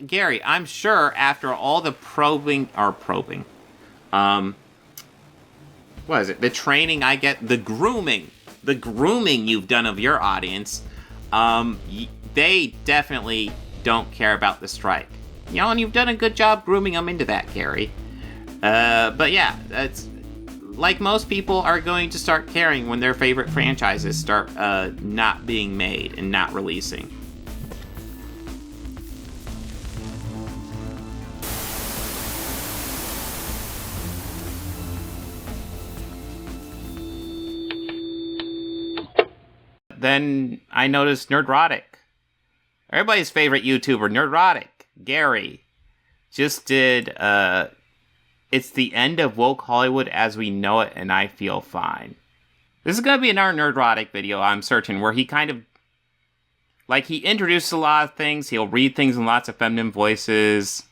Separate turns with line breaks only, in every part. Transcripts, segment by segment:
Gary, I'm sure after all the what is it? The training I get, the grooming you've done of your audience, they definitely don't care about the strike. You know, and you've done a good job grooming them into that, Gary. But yeah, that's like most people are going to start caring when their favorite franchises start not being made and not releasing. Then I noticed Nerdrotic. Everybody's favorite YouTuber, Nerdrotic, Gary, just did, It's the End of Woke Hollywood as We Know It, and I Feel Fine. This is going to be another Nerdrotic video, I'm certain, where he kind of, like, he introduces a lot of things, he'll read things in lots of feminine voices,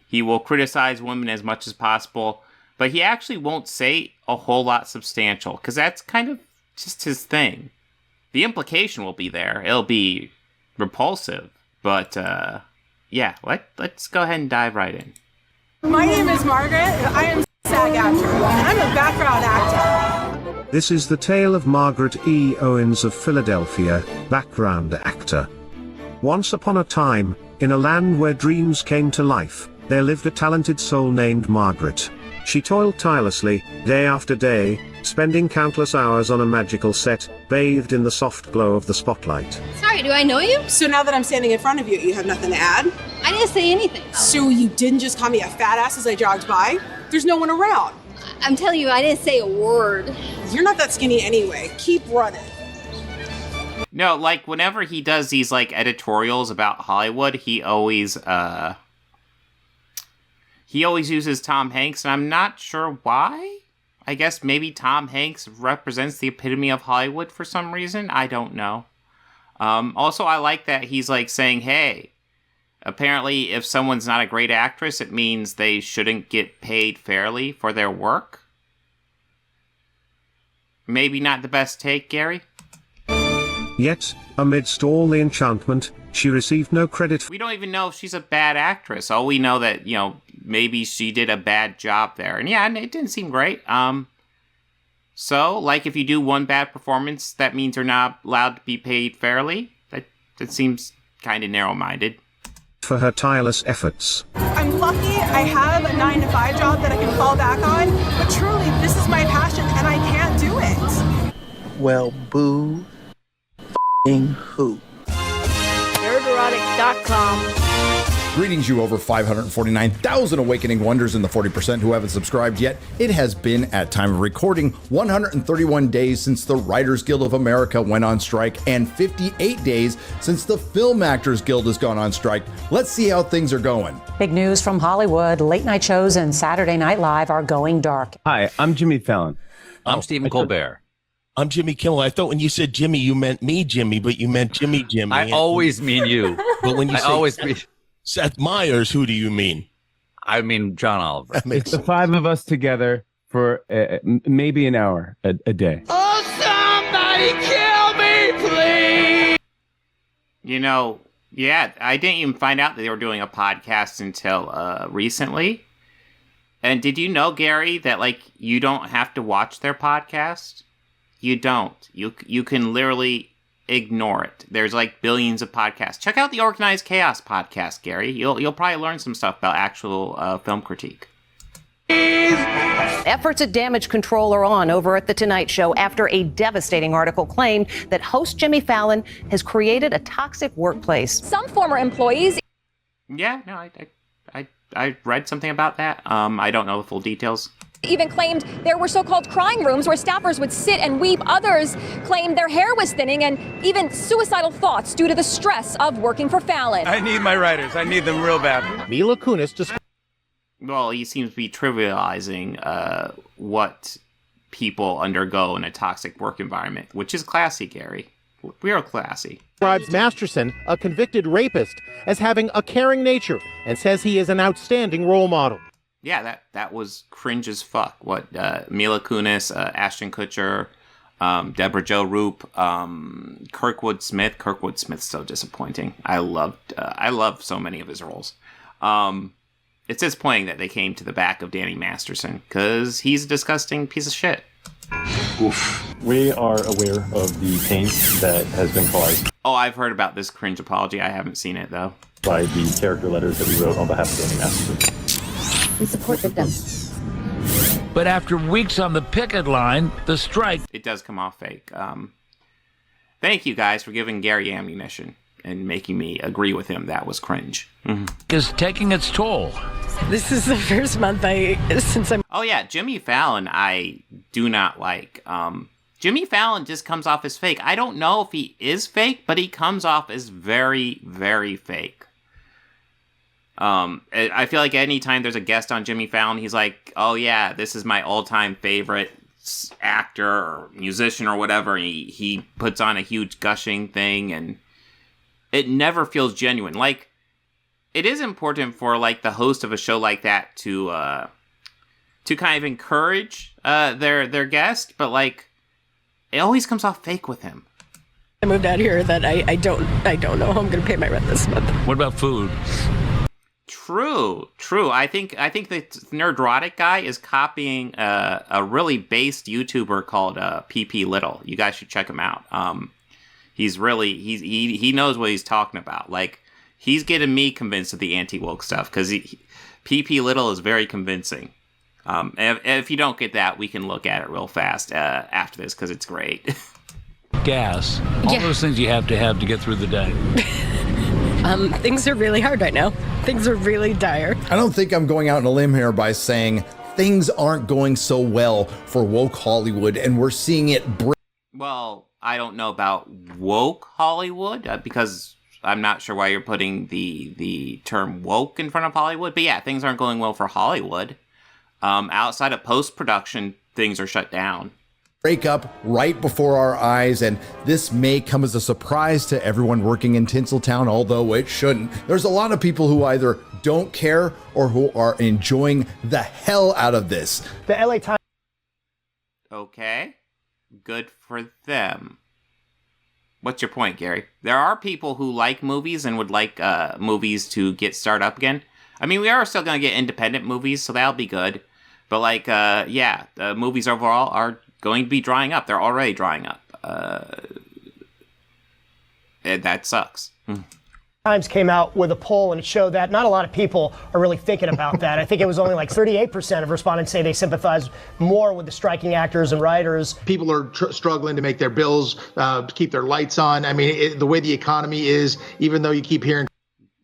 he will criticize women as much as possible, but he actually won't say a whole lot substantial, because that's kind of just his thing. The implication will be there. It'll be repulsive. But, yeah, let's go ahead and dive right in.
My name is Margaret, and I am SAG-AFTRA, and I'm a background actor.
This is the tale of Margaret E. Owens of Philadelphia, background actor. Once upon a time, in a land where dreams came to life, there lived a talented soul named Margaret. She toiled tirelessly, day after day, spending countless hours on a magical set, bathed in the soft glow of the spotlight.
Sorry, do I know you?
So now that I'm standing in front of you, you have nothing to add?
I didn't say anything.
So you didn't just call me a fat ass as I jogged by? There's no one around.
I'm telling you, I didn't say a word.
You're not that skinny anyway. Keep running.
No, like, whenever he does these, like, editorials about Hollywood, he always uses Tom Hanks, and I'm not sure why. I guess maybe Tom Hanks represents the epitome of Hollywood for some reason. I don't know. Also, I like that he's like saying, hey, apparently if someone's not a great actress, it means they shouldn't get paid fairly for their work. Maybe not the best take, Gary?
Yet, amidst all the enchantment, she received no credit.
We don't even know if she's a bad actress. All we know that, you know, maybe she did a bad job there. And yeah, it didn't seem great. So, like, if you do one bad performance, that means you're not allowed to be paid fairly? That seems kind of narrow-minded.
For her tireless efforts.
I'm lucky I have a 9-to-5 job that I can fall back on, but truly, this is my passion, and I can't do it.
Well, boo who?
Nerdrotic.com.
Greetings, you over 549,000 awakening wonders in the 40% who haven't subscribed yet. It has been, at time of recording, 131 days since the Writers Guild of America went on strike and 58 days since the Film Actors Guild has gone on strike. Let's see how things are going.
Big news from Hollywood. Late night shows and Saturday Night Live are going dark.
Hi, I'm Jimmy Fallon.
I'm Stephen Colbert.
I'm Jimmy Kimmel. I thought when you said Jimmy, you meant me, Jimmy, but you meant Jimmy.
I always mean you.
But when you say
always mean
Seth Meyers, who do you mean?
I mean John Oliver.
It's the five of us together for maybe an hour a day.
Oh, somebody kill me, please!
You know, yeah, I didn't even find out that they were doing a podcast until recently. And did you know, Gary, that, like, you don't have to watch their podcast? You don't. You can literally ignore it. There's, like, billions of podcasts. Check out the Organized Chaos podcast, Gary. You'll probably learn some stuff about actual film critique.
Efforts at damage control are on over at The Tonight Show after a devastating article claimed that host Jimmy Fallon has created a toxic workplace.
Some former employees...
Yeah, no, I read something about that. I don't know the full details.
Even claimed there were so-called crying rooms where staffers would sit and weep. Others claimed their hair was thinning and even suicidal thoughts due to the stress of working for Fallon.
I need my writers. I need them real bad.
Mila Kunis just...
Well, he seems to be trivializing what people undergo in a toxic work environment, which is classy, Gary. We are classy.
Describes Masterson, a convicted rapist, as having a caring nature and says he is an outstanding role model.
Yeah, that was cringe as fuck. What Mila Kunis, Ashton Kutcher, Deborah Jo Rupp, Kirkwood Smith. Kirkwood Smith's so disappointing. I love so many of his roles. It's disappointing that they came to the back of Danny Masterson, because he's a disgusting piece of shit.
Oof. We are aware of the pain that has been caused.
Oh, I've heard about this cringe apology. I haven't seen it, though.
By the character letters that we wrote on behalf of Danny Masterson.
We support them.
But after weeks on the picket line, the strike...
It does come off fake. Thank you guys for giving Gary ammunition and making me agree with him. That was cringe.
Is taking its toll.
This is the first month since I'm...
Oh yeah, Jimmy Fallon I do not like. Jimmy Fallon just comes off as fake. I don't know if he is fake, but he comes off as very, very fake. I feel like anytime there's a guest on Jimmy Fallon, he's like, oh yeah, this is my all-time favorite actor or musician or whatever. He puts on a huge gushing thing, and it never feels genuine. Like, it is important for like the host of a show like that to kind of encourage their guest, but like it always comes off fake with him.
I moved out here that I don't know how I'm going to pay my rent this month.
What about food?
True. I think the Nerdrotic guy is copying a really based YouTuber called PP Little. You guys should check him out. He knows what he's talking about. Like, he's getting me convinced of the anti-woke stuff, because PP Little is very convincing. If you don't get that, we can look at it real fast after this, because it's great.
Gas. All those things you have to get through the day.
Things are really hard right now. Things are really dire.
I don't think I'm going out on a limb here by saying things aren't going so well for woke Hollywood, and we're seeing it break.
Well, I don't know about woke Hollywood, because I'm not sure why you're putting the term woke in front of Hollywood. But yeah, things aren't going well for Hollywood. Outside of post-production, things are shut down.
Break up right before our eyes, and this may come as a surprise to everyone working in Tinseltown, although it shouldn't. There's a lot of people who either don't care or who are enjoying the hell out of this.
The LA Times.
Okay, good for them. What's your point, Gary? There are people who like movies and would like movies to get started up again. I mean, we are still going to get independent movies, so that'll be good. But like, the movies overall are going to be drying up. They're already drying up. That sucks.
Times came out with a poll, and it showed that not a lot of people are really thinking about that. I think it was only like 38% of respondents say they sympathize more with the striking actors and writers.
People are struggling to make their bills, keep their lights on. I mean, the way the economy is, even though you keep hearing...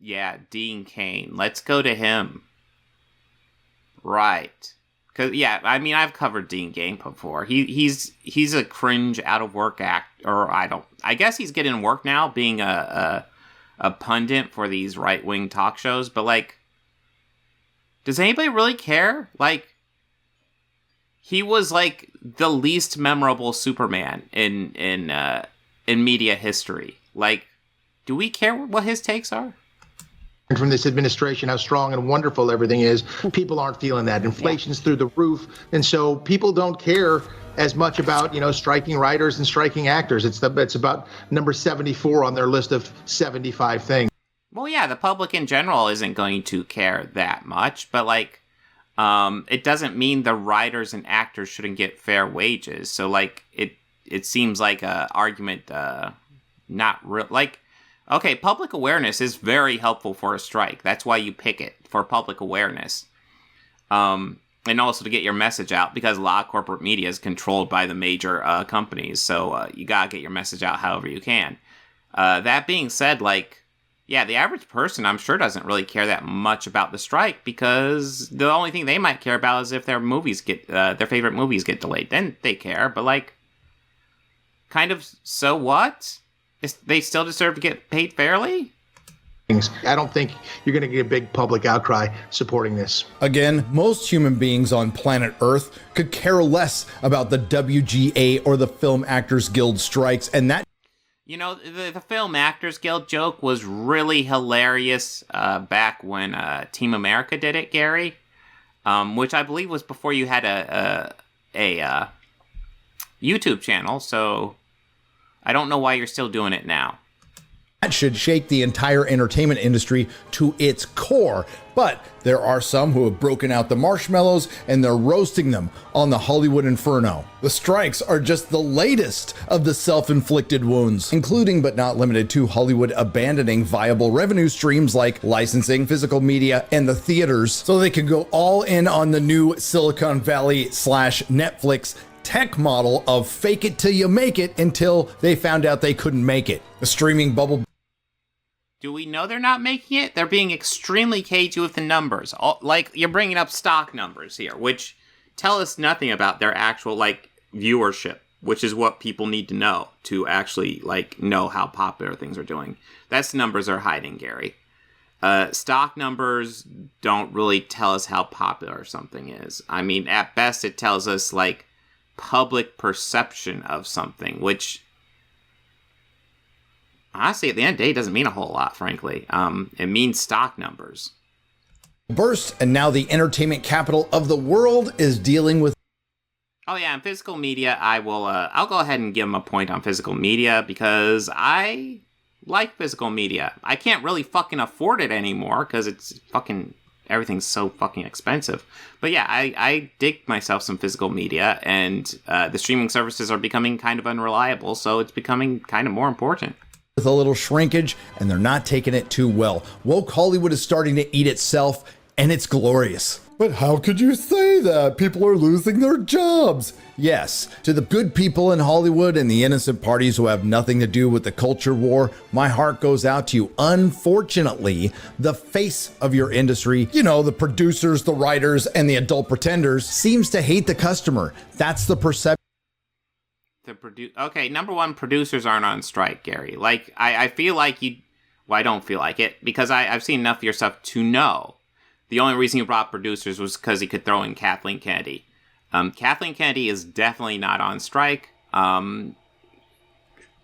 Yeah, Dean Cain. Let's go to him. Right. Cause yeah, I mean, I've covered Dean Cain before. He's a cringe out of work I guess he's getting work now, being a pundit for these right wing talk shows. But like, does anybody really care? Like, he was like the least memorable Superman in media history. Like, do we care what his takes are?
From this administration, how strong and wonderful everything is. People aren't feeling that. Inflation's through the roof. And so people don't care as much about, striking writers and striking actors. It's about number 74 on their list of 75 things.
Well, yeah, the public in general isn't going to care that much, but like, it doesn't mean the writers and actors shouldn't get fair wages. So like, it seems like a argument, not real, like, okay, public awareness is very helpful for a strike. That's why you pick it, for public awareness. And also to get your message out, because a lot of corporate media is controlled by the major companies. So you gotta get your message out however you can. That being said, like, yeah, the average person, I'm sure, doesn't really care that much about the strike, because the only thing they might care about is if their movies their favorite movies get delayed. Then they care, but like, kind of, so what? They still deserve to get paid fairly?
I don't think you're going to get a big public outcry supporting this.
Again, most human beings on planet Earth could care less about the WGA or the Film Actors Guild strikes, and that...
The Film Actors Guild joke was really hilarious back when Team America did it, Gary, which I believe was before you had YouTube channel, so I don't know why you're still doing it now.
That should shake the entire entertainment industry to its core. But there are some who have broken out the marshmallows and they're roasting them on the Hollywood Inferno. The strikes are just the latest of the self-inflicted wounds, including but not limited to Hollywood abandoning viable revenue streams like licensing, physical media, and the theaters so they can go all in on the new Silicon Valley / Netflix tech model of fake it till you make it until they found out they couldn't make it. The streaming bubble.
Do we know they're not making it? They're being extremely cagey with the numbers. Like, you're bringing up stock numbers here, which tell us nothing about their actual, like, viewership, which is what people need to know to actually, like, know how popular things are doing. That's the numbers they're hiding, Gary. Stock numbers don't really tell us how popular something is. I mean, at best, it tells us, like, public perception of something, which honestly, at the end of the day, doesn't mean a whole lot, frankly. It means stock numbers.
Burst, and now the entertainment capital of the world is dealing with.
Oh yeah, and physical media, I'll go ahead and give them a point on physical media because I like physical media. I can't really fucking afford it anymore because it's fucking, everything's so fucking expensive. But yeah, I dig myself some physical media, and the streaming services are becoming kind of unreliable, so it's becoming kind of more important.
With a little shrinkage, and they're not taking it too well. Woke Hollywood is starting to eat itself, and it's glorious. But how could you say that? People are losing their jobs. Yes, to the good people in Hollywood and the innocent parties who have nothing to do with the culture war, my heart goes out to you. Unfortunately, the face of your industry, you know, the producers, the writers, and the adult pretenders, seems to hate the customer. That's the perception.
Okay, number one, producers aren't on strike, Gary. Like, I feel like you... Well, I don't feel like it, because I've seen enough of your stuff to know. The only reason you brought producers was because he could throw in Kathleen Kennedy. Kathleen Kennedy is definitely not on strike.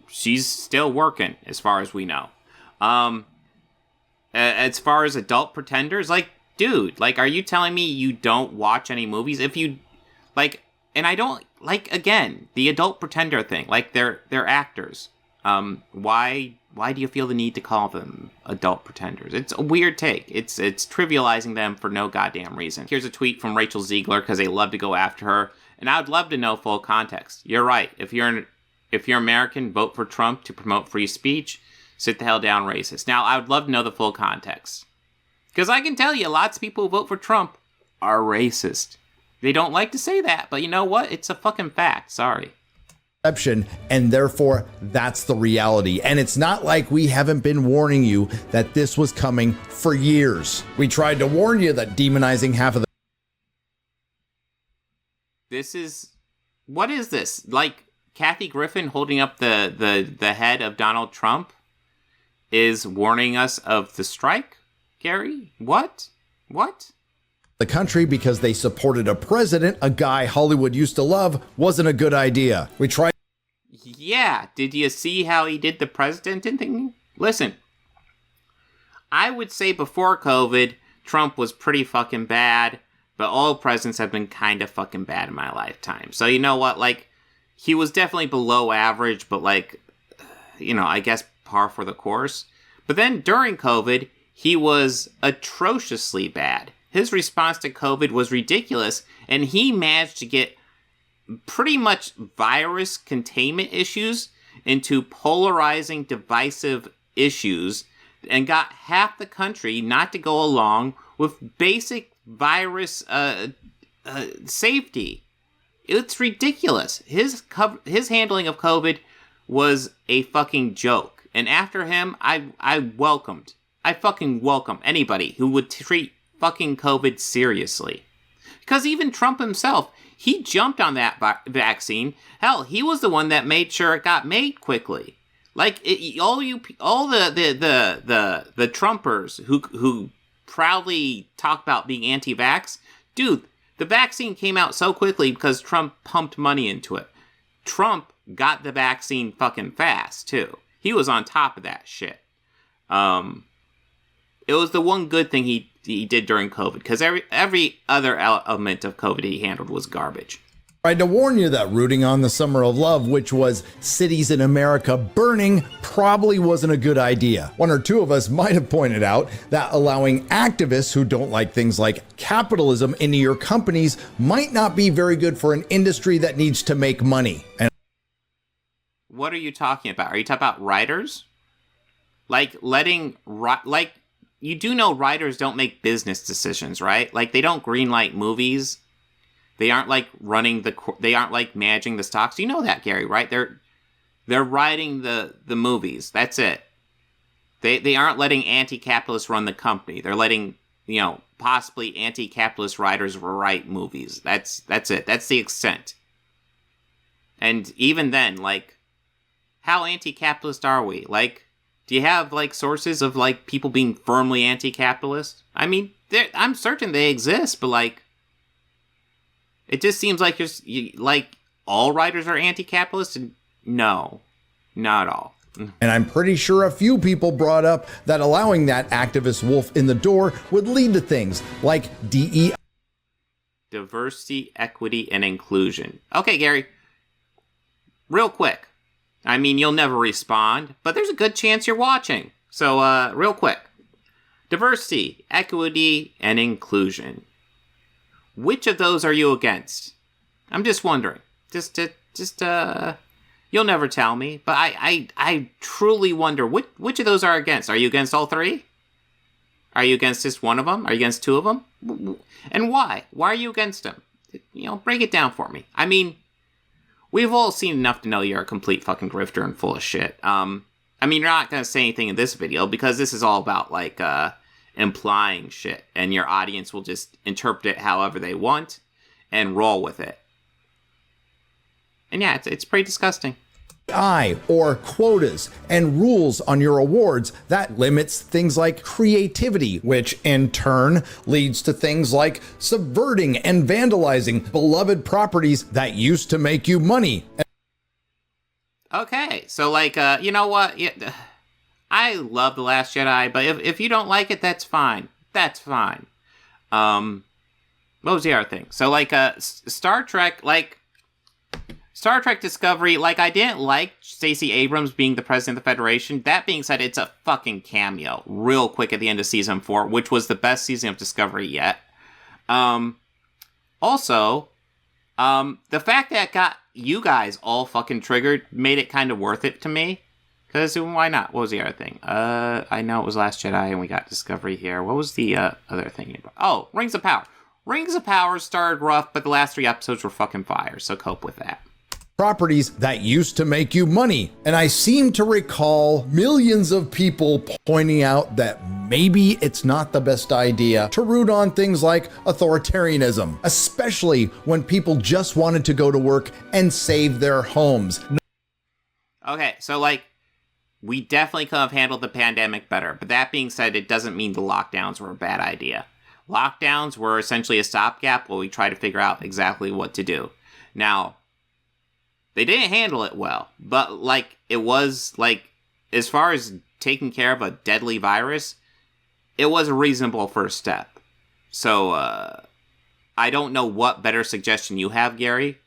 She's still working, as far as we know. As far as adult pretenders, like, dude, like, are you telling me you don't watch any movies? If you, like... And I don't, like, again, the adult pretender thing, like, they're actors. Why do you feel the need to call them adult pretenders? It's a weird take. It's trivializing them for no goddamn reason. Here's a tweet from Rachel Ziegler, because they love to go after her, and I would love to know full context. You're right. If you're American, vote for Trump to promote free speech. Sit the hell down, racist. Now, I would love to know the full context. Because I can tell you, lots of people who vote for Trump are racist. They don't like to say that, but you know what? It's a fucking fact. Sorry.
And therefore, that's the reality. And it's not like we haven't been warning you that this was coming for years. We tried to warn you that demonizing half of the...
What is this? Like, Kathy Griffin holding up the head of Donald Trump is warning us of the strike? Gary? What?
The country because they supported a president, a guy Hollywood used to love, wasn't a good idea. We tried.
Yeah, did you see how he did the president and thing? Listen, I would say before COVID, Trump was pretty fucking bad, but all presidents have been kind of fucking bad in my lifetime. So you know what, like, he was definitely below average, but like, you know, I guess par for the course. But then during COVID, he was atrociously bad. His response to COVID was ridiculous, and he managed to get pretty much virus containment issues into polarizing, divisive issues, and got half the country not to go along with basic virus safety. It's ridiculous. His handling of COVID was a fucking joke. And after him, I fucking welcome anybody who would treat fucking COVID seriously. Because even Trump himself, he jumped on that vaccine. Hell, he was the one that made sure it got made quickly. Like, all the Trumpers who proudly talk about being anti-vax, dude, the vaccine came out so quickly because Trump pumped money into it. Trump got the vaccine fucking fast, too. He was on top of that shit. It was the one good thing he did during COVID, because every other element of COVID he handled was garbage.
Tried to warn you that rooting on the Summer of Love, which was cities in America burning, probably wasn't a good idea. One or two of us might have pointed out that allowing activists who don't like things like capitalism into your companies might not be very good for an industry that needs to make money. And
what are you talking about? Are you talking about writers? Like you do know writers don't make business decisions, right? Like they don't greenlight movies. They aren't like they aren't like managing the stocks. You know that, Gary, right? They're writing the movies. That's it. They aren't letting anti-capitalists run the company. They're letting, possibly anti-capitalist writers write movies. That's it. That's the extent. And even then, like, how anti-capitalist are we? Like, do you have like sources of like people being firmly anti-capitalist? I mean, I'm certain they exist, but like, it just seems like like all writers are anti-capitalist, and no, not all.
And I'm pretty sure a few people brought up that allowing that activist wolf in the door would lead to things like DEI.
Diversity, equity, and inclusion. Okay, Gary, real quick. I mean, you'll never respond, but there's a good chance you're watching. So, real quick. Diversity, equity, and inclusion. Which of those are you against? I'm just wondering. You'll never tell me, but I truly wonder which of those are against. Are you against all three? Are you against just one of them? Are you against two of them? And why? Why are you against them? Break it down for me. I mean, we've all seen enough to know you're a complete fucking grifter and full of shit. I mean, you're not going to say anything in this video because this is all about, like, implying shit, and your audience will just interpret it however they want and roll with it. And yeah, it's pretty disgusting.
Or quotas and rules on your awards that limits things like creativity, which in turn leads to things like subverting and vandalizing beloved properties that used to make you money.
Okay, so like, you know what? I love The Last Jedi, but if you don't like it, that's fine. That's fine. What was the other thing? So like, Star Trek Discovery, like, I didn't like Stacey Abrams being the president of the Federation. That being said, it's a fucking cameo real quick at the end of season 4, which was the best season of Discovery yet. Also, the fact that it got you guys all fucking triggered made it kind of worth it to me. Because why not? What was the other thing? I know it was Last Jedi and we got Discovery here. What was the other thing? Oh, Rings of Power. Rings of Power started rough, but the last 3 episodes were fucking fire, so cope with that.
Properties that used to make you money. And I seem to recall millions of people pointing out that maybe it's not the best idea to root on things like authoritarianism, especially when people just wanted to go to work and save their homes.
Okay, so like, we definitely could have handled the pandemic better, but that being said, it doesn't mean the lockdowns were a bad idea. Lockdowns were essentially a stopgap while we try to figure out exactly what to do. Now, they didn't handle it well, but like, it was like, as far as taking care of a deadly virus, it was a reasonable first step. So, I don't know what better suggestion you have, Gary.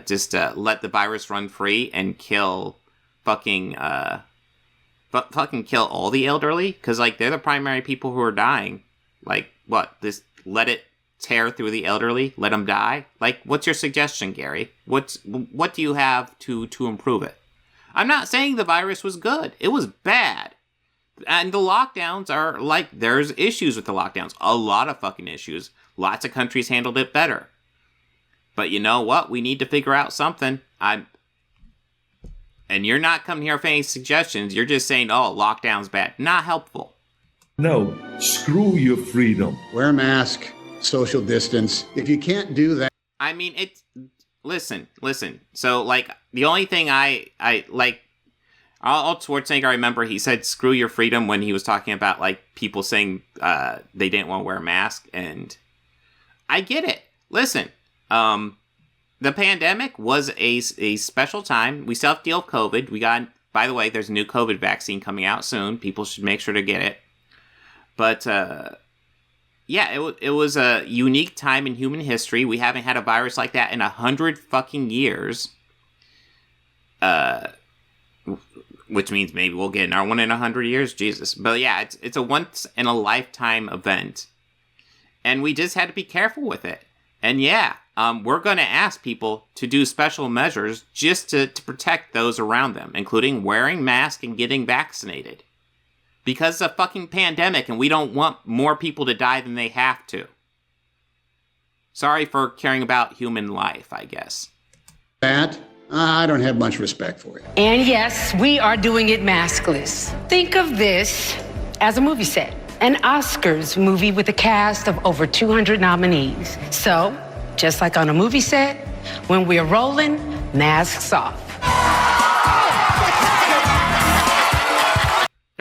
Just let the virus run free and kill fucking kill all the elderly, because like, they're the primary people who are dying. Like, what, this, let it tear through the elderly, let them die? Like, what's your suggestion, Gary? What do you have to improve it? I'm not saying the virus was good. It was bad. And the lockdowns are like, there's issues with the lockdowns. A lot of fucking issues. Lots of countries handled it better. But you know what? We need to figure out something. And you're not coming here for any suggestions. You're just saying, oh, lockdown's bad. Not helpful.
No, screw your freedom.
Wear a mask, social distance. If you can't do that.
I mean, listen. So, like, the only thing I like, Arnold Schwarzenegger, I remember he said, screw your freedom, when he was talking about, like, people saying they didn't want to wear a mask. And I get it. Listen, the pandemic was a special time. We still have to deal with COVID. By the way, there's a new COVID vaccine coming out soon. People should make sure to get it. But, yeah, it was a unique time in human history. We haven't had a virus like that in 100 fucking years. Which means maybe we'll get another one in 100 years. Jesus. But yeah, it's a once in a lifetime event. And we just had to be careful with it. And yeah, we're going to ask people to do special measures just to protect those around them, including wearing masks and getting vaccinated. Because it's a fucking pandemic and we don't want more people to die than they have to. Sorry for caring about human life, I guess.
That, I don't have much respect for you.
And yes, we are doing it maskless. Think of this as a movie set. An Oscars movie with a cast of over 200 nominees. So, just like on a movie set, when we're rolling, masks off.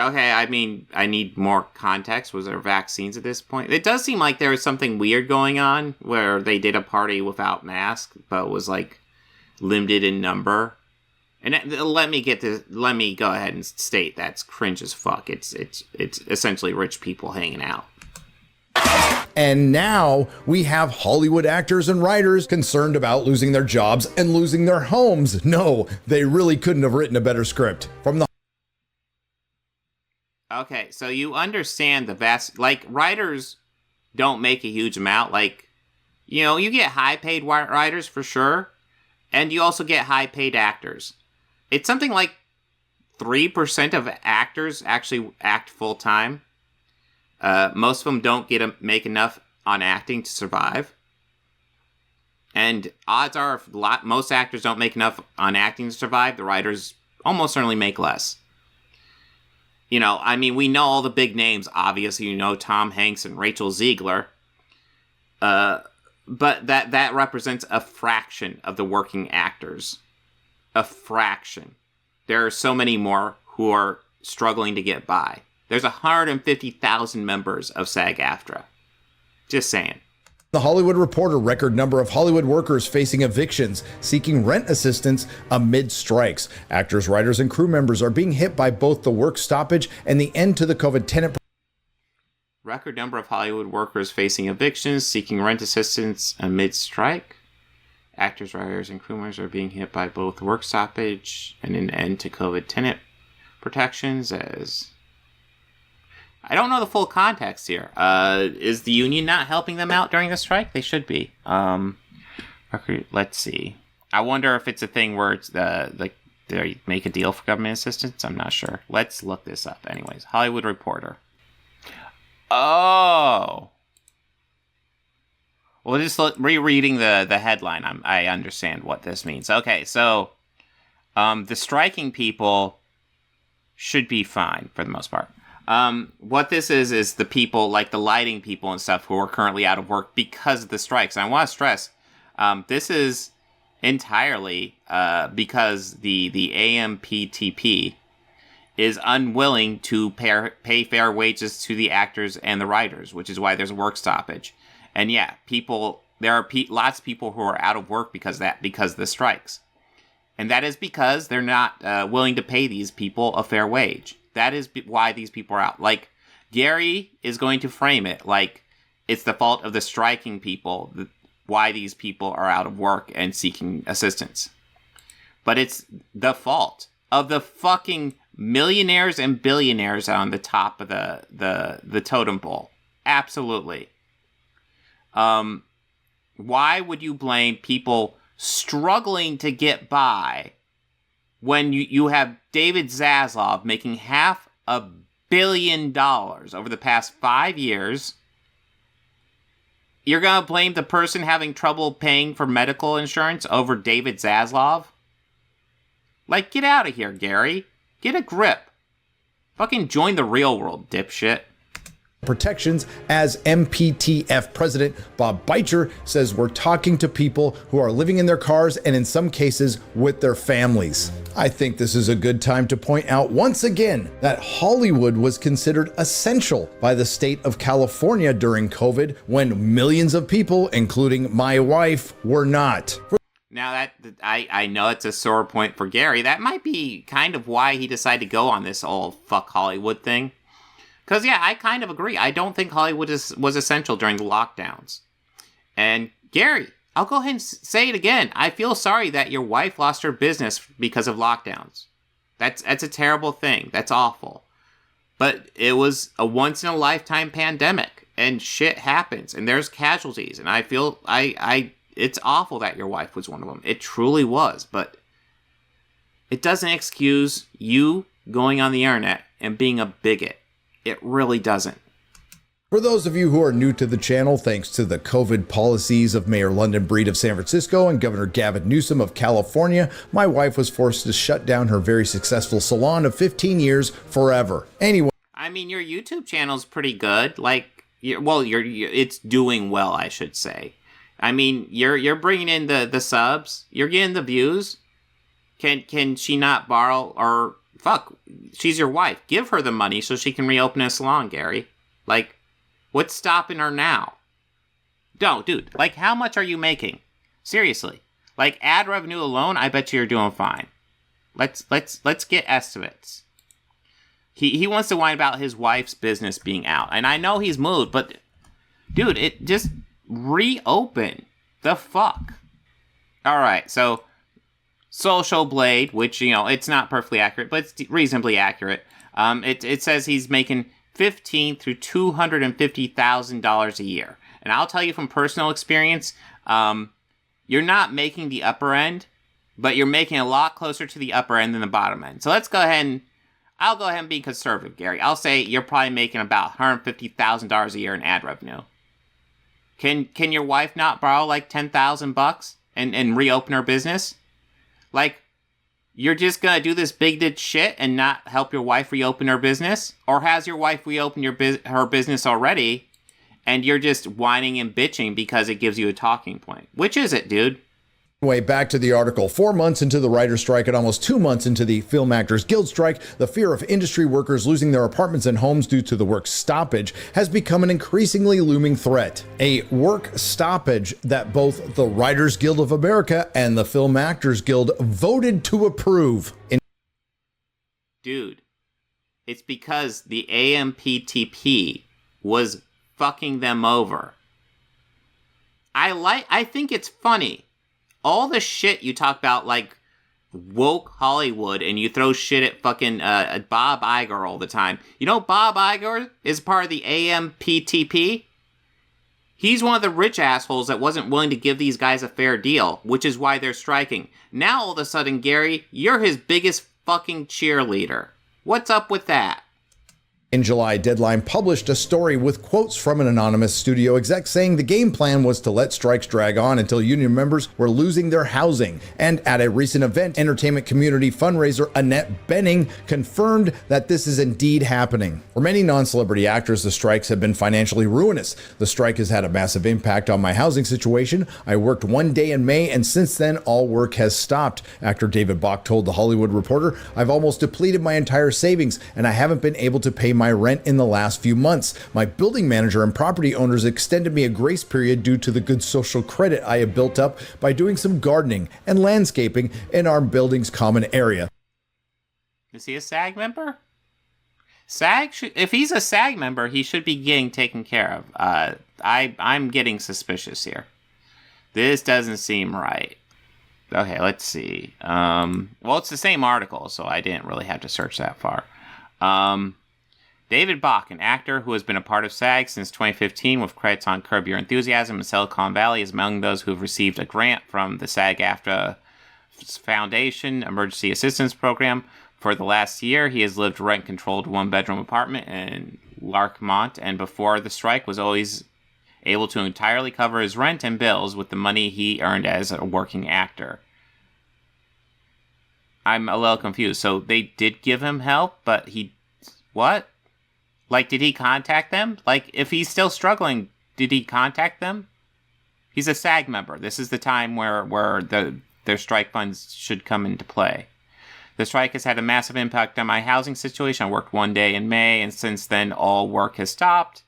Okay, I mean, I need more context. Was there vaccines at this point? It does seem like there was something weird going on where they did a party without masks, but was like limited in number. And let me go ahead and state that's cringe as fuck. It's essentially rich people hanging out.
And now we have Hollywood actors and writers concerned about losing their jobs and losing their homes. No, they really couldn't have written a better script. From the
Okay, so you understand the vast, like, writers don't make a huge amount. Like, you know, you get high-paid writers for sure, and you also get high-paid actors. It's something like 3% of actors actually act full-time. Most of them don't make enough on acting to survive. And odds are, if most actors don't make enough on acting to survive, the writers almost certainly make less. You know, I mean, we know all the big names, obviously, you know, Tom Hanks and Rachel Ziegler. But that represents a fraction of the working actors. A fraction. There are so many more who are struggling to get by. There's 150,000 members of SAG-AFTRA. Just saying.
The Hollywood Reporter, record number of Hollywood workers facing evictions, seeking rent assistance amid strikes. Actors, writers, and crew members are being hit by both the work stoppage and the end to the COVID tenant.
Record number of Hollywood workers facing evictions, seeking rent assistance amid strike. Actors, writers, and crew members are being hit by both work stoppage and an end to COVID tenant protections as... I don't know the full context here. Is the union not helping them out during the strike? They should be. Let's see. I wonder if it's a thing where it's they make a deal for government assistance. I'm not sure. Let's look this up. Anyways, Hollywood Reporter. Oh. Well, just rereading the headline, I understand what this means. Okay, so the striking people should be fine for the most part. What this is the people, like the lighting people and stuff, who are currently out of work because of the strikes. And I want to stress, this is entirely because the AMPTP is unwilling to pay fair wages to the actors and the writers, which is why there's a work stoppage. And yeah, there are lots of people who are out of work because of the strikes. And that is because they're not willing to pay these people a fair wage. That is why these people are out. Like, Gary is going to frame it like it's the fault of the striking people, why these people are out of work and seeking assistance. But it's the fault of the fucking millionaires and billionaires on the top of the totem pole. Absolutely. Why would you blame people struggling to get by when you have David Zaslov making $500 million over the past 5 years? You're going to blame the person having trouble paying for medical insurance over David Zaslov? Like, get out of here, Gary. Get a grip. Fucking join the real world, dipshit.
Protections, as MPTF President Bob Beitcher says, we're talking to people who are living in their cars and in some cases with their families. I think this is a good time to point out once again that Hollywood was considered essential by the state of California during COVID when millions of people, including my wife, were not.
Now that I know it's a sore point for Gary, that might be kind of why he decided to go on this all fuck Hollywood thing. Because, yeah, I kind of agree. I don't think Hollywood was essential during the lockdowns. And, Gary, I'll go ahead and say it again. I feel sorry that your wife lost her business because of lockdowns. That's a terrible thing. That's awful. But it was a once-in-a-lifetime pandemic, and shit happens, and there's casualties, and I feel it's awful that your wife was one of them. It truly was, but it doesn't excuse you going on the internet and being a bigot. It really doesn't.
For those of you who are new to the channel, thanks to the COVID policies of Mayor London Breed of San Francisco and Governor Gavin Newsom of California, my wife was forced to shut down her very successful salon of 15 years forever. Anyway.
I mean, your YouTube channel's pretty good. Like, it's doing well, I should say. I mean, you're bringing in the subs. You're getting the views. Can she not borrow or fuck? She's your wife. Give her the money so she can reopen a salon, Gary. Like, what's stopping her now? No, dude. Like, how much are you making? Seriously. Like, ad revenue alone, I bet you're doing fine. Let's get estimates. He wants to whine about his wife's business being out, and I know he's moved, but dude, it just reopen. The fuck. All right, so Social Blade, which it's not perfectly accurate, but it's reasonably accurate. It says he's making $15,000 through $250,000 a year. And I'll tell you from personal experience, you're not making the upper end, but you're making a lot closer to the upper end than the bottom end. So I'll go ahead and be conservative, Gary. I'll say you're probably making about $150,000 a year in ad revenue. Can your wife not borrow like $10,000 and reopen her business? Like, you're just gonna do this bigoted shit and not help your wife reopen her business? Or has your wife reopened her business already, and you're just whining and bitching because it gives you a talking point? Which is it, dude?
Anyway, back to the article. 4 months into the writer's strike and almost 2 months into the Film Actors Guild strike, the fear of industry workers losing their apartments and homes due to the work stoppage has become an increasingly looming threat. A work stoppage that both the Writers Guild of America and the Film Actors Guild voted to approve.
Dude, it's because the AMPTP was fucking them over. I think it's funny. All the shit you talk about, like, woke Hollywood, and you throw shit at fucking Bob Iger all the time. You know Bob Iger is part of the AMPTP? He's one of the rich assholes that wasn't willing to give these guys a fair deal, which is why they're striking. Now, all of a sudden, Gary, you're his biggest fucking cheerleader. What's up with that?
In July, Deadline published a story with quotes from an anonymous studio exec saying the game plan was to let strikes drag on until union members were losing their housing. And at a recent event, entertainment community fundraiser Annette Benning confirmed that this is indeed happening. For many non-celebrity actors, the strikes have been financially ruinous. The strike has had a massive impact on my housing situation. I worked one day in May, and since then, all work has stopped. Actor David Bach told The Hollywood Reporter, I've almost depleted my entire savings, and I haven't been able to pay my rent in the last few months. My building manager and property owners extended me a grace period due to the good social credit I have built up by doing some gardening and landscaping in our building's common area.
Is he a SAG member? If he's a SAG member, he should be getting taken care of. I'm getting suspicious here. This doesn't seem right. Okay, let's see. Well, it's the same article, so I didn't really have to search that far. David Bach, an actor who has been a part of SAG since 2015 with credits on Curb Your Enthusiasm and Silicon Valley, is among those who have received a grant from the SAG-AFTRA Foundation Emergency Assistance Program. For the last year, he has lived rent-controlled one-bedroom apartment in Larchmont, and before the strike was always able to entirely cover his rent and bills with the money he earned as a working actor. I'm a little confused. So they did give him help, but what? Like, did he contact them? Like, if he's still struggling, did he contact them? He's a SAG member. This is the time where their strike funds should come into play. The strike has had a massive impact on my housing situation. I worked one day in May, and since then, all work has stopped.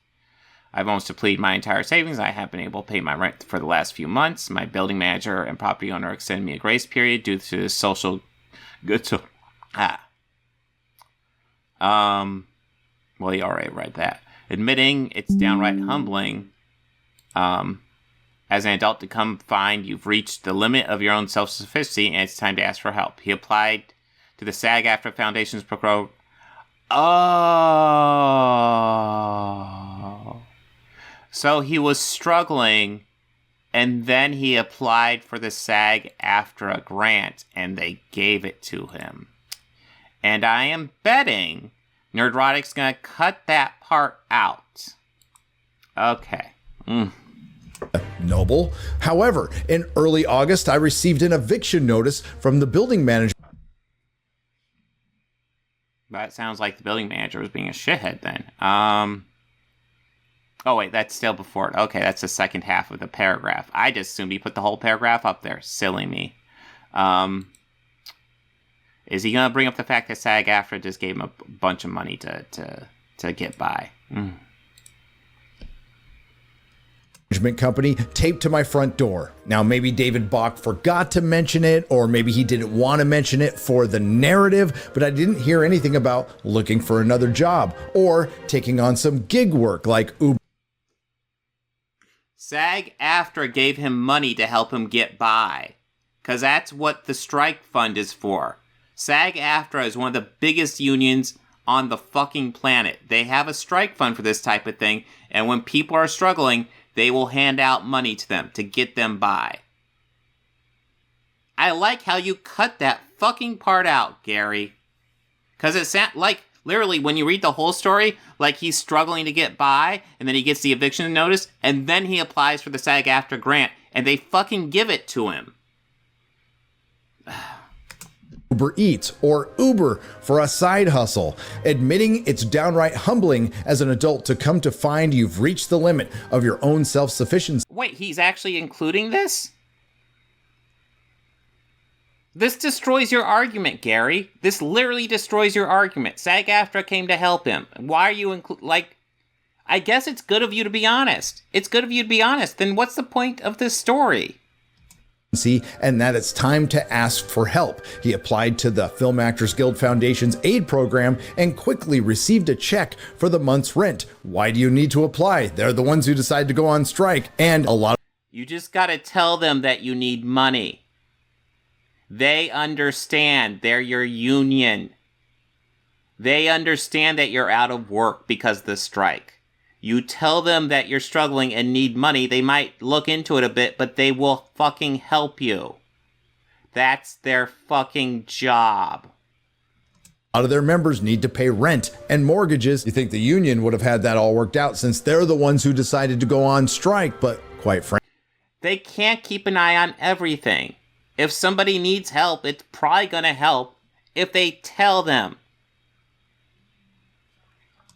I've almost depleted my entire savings. I haven't been able to pay my rent for the last few months. My building manager and property owner extended me a grace period due to the social good. Well, you already read that. Admitting it's downright humbling as an adult to come find you've reached the limit of your own self-sufficiency and it's time to ask for help. He applied to the SAG-AFTRA Foundation's program. Oh. So he was struggling, and then he applied for the SAG-AFTRA grant, and they gave it to him. And I am betting Nerdrotic's going to cut that part out. Okay.
Noble. However, in early August, I received an eviction notice from the building manager.
That sounds like the building manager was being a shithead then. Oh, wait, that's still before it. Okay, that's the second half of the paragraph. I just assumed he put the whole paragraph up there. Silly me. Is he going to bring up the fact that SAG-AFTRA just gave him a bunch of money to get by?
Management company taped to my front door. Now, maybe David Bach forgot to mention it, or maybe he didn't want to mention it for the narrative, but I didn't hear anything about looking for another job or taking on some gig work like Uber.
SAG-AFTRA gave him money to help him get by, because that's what the strike fund is for. SAG-AFTRA is one of the biggest unions on the fucking planet. They have a strike fund for this type of thing, and when people are struggling, they will hand out money to them to get them by. I like how you cut that fucking part out, Gary. Because it sounds like, literally, when you read the whole story, like he's struggling to get by, and then he gets the eviction notice, and then he applies for the SAG-AFTRA grant, and they fucking give it to him.
Uber Eats or Uber for a side hustle, admitting it's downright humbling as an adult to come to find you've reached the limit of your own self-sufficiency.
Wait, he's actually including this? This destroys your argument, Gary. This literally destroys your argument. SAG-AFTRA came to help him. Why are you I guess it's good of you to be honest. It's good of you to be honest. Then what's the point of this story?
And that it's time to ask for help. He applied to the Film Actors Guild Foundation's aid program and quickly received a check for the month's rent. Why do you need to apply? They're the ones who decide to go on strike, and a lot of...
You just gotta tell them that you need money. They understand. They're your union. They understand that you're out of work because of the strike. You tell them that you're struggling and need money, they might look into it a bit, but they will fucking help you. That's their fucking job.
A lot of their members need to pay rent and mortgages. You think the union would have had that all worked out since they're the ones who decided to go on strike, but quite frankly,
they can't keep an eye on everything. If somebody needs help, it's probably gonna help if they tell them.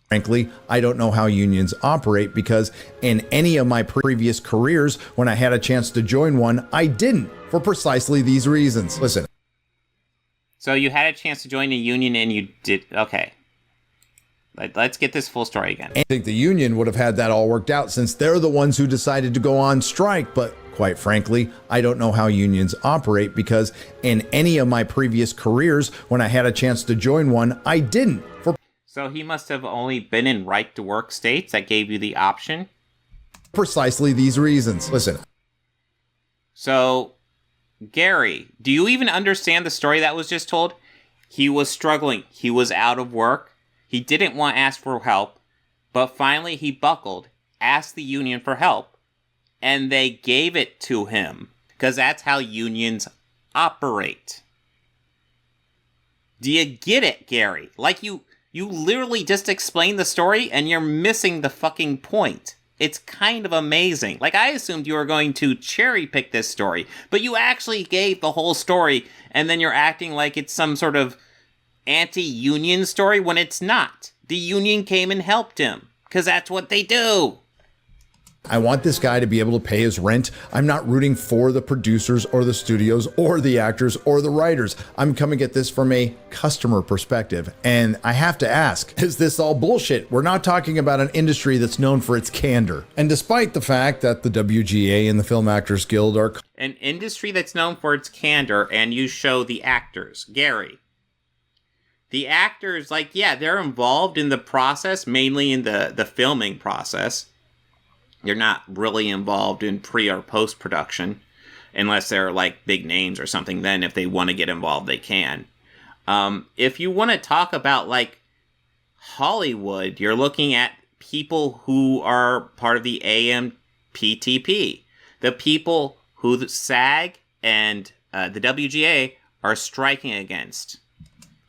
Frankly, I don't know how unions operate because in any of my previous careers, when I had a chance to join one, I didn't for precisely these reasons. Listen.
So you had a chance to join a union and you did. Okay. Let's get this full story again.
I think the union would have had that all worked out since they're the ones who decided to go on strike. But quite frankly, I don't know how unions operate because in any of my previous careers, when I had a chance to join one, I didn't for
So he must have only been in right-to-work states that gave you the option?
precisely these reasons. Listen.
So, Gary, do you even understand the story that was just told? He was struggling. He was out of work. He didn't want to ask for help. But finally he buckled, asked the union for help, and they gave it to him. Because that's how unions operate. Do you get it, Gary? Like you literally just explained the story and you're missing the fucking point. It's kind of amazing. Like, I assumed you were going to cherry pick this story, but you actually gave the whole story and then you're acting like it's some sort of anti-union story when it's not. The union came and helped him because that's what they do.
I want this guy to be able to pay his rent. I'm not rooting for the producers or the studios or the actors or the writers. I'm coming at this from a customer perspective. And I have to ask, is this all bullshit? We're not talking about an industry that's known for its candor. And despite the fact that the WGA and the Film Actors Guild are
an industry that's known for its candor, and you show the actors. Gary, the actors, like, yeah, they're involved in the process, mainly in the filming process. They're not really involved in pre or post production, unless they're like big names or something. Then if they want to get involved, they can. If you want to talk about like Hollywood, you're looking at people who are part of the AMPTP, the people who the SAG and the WGA are striking against.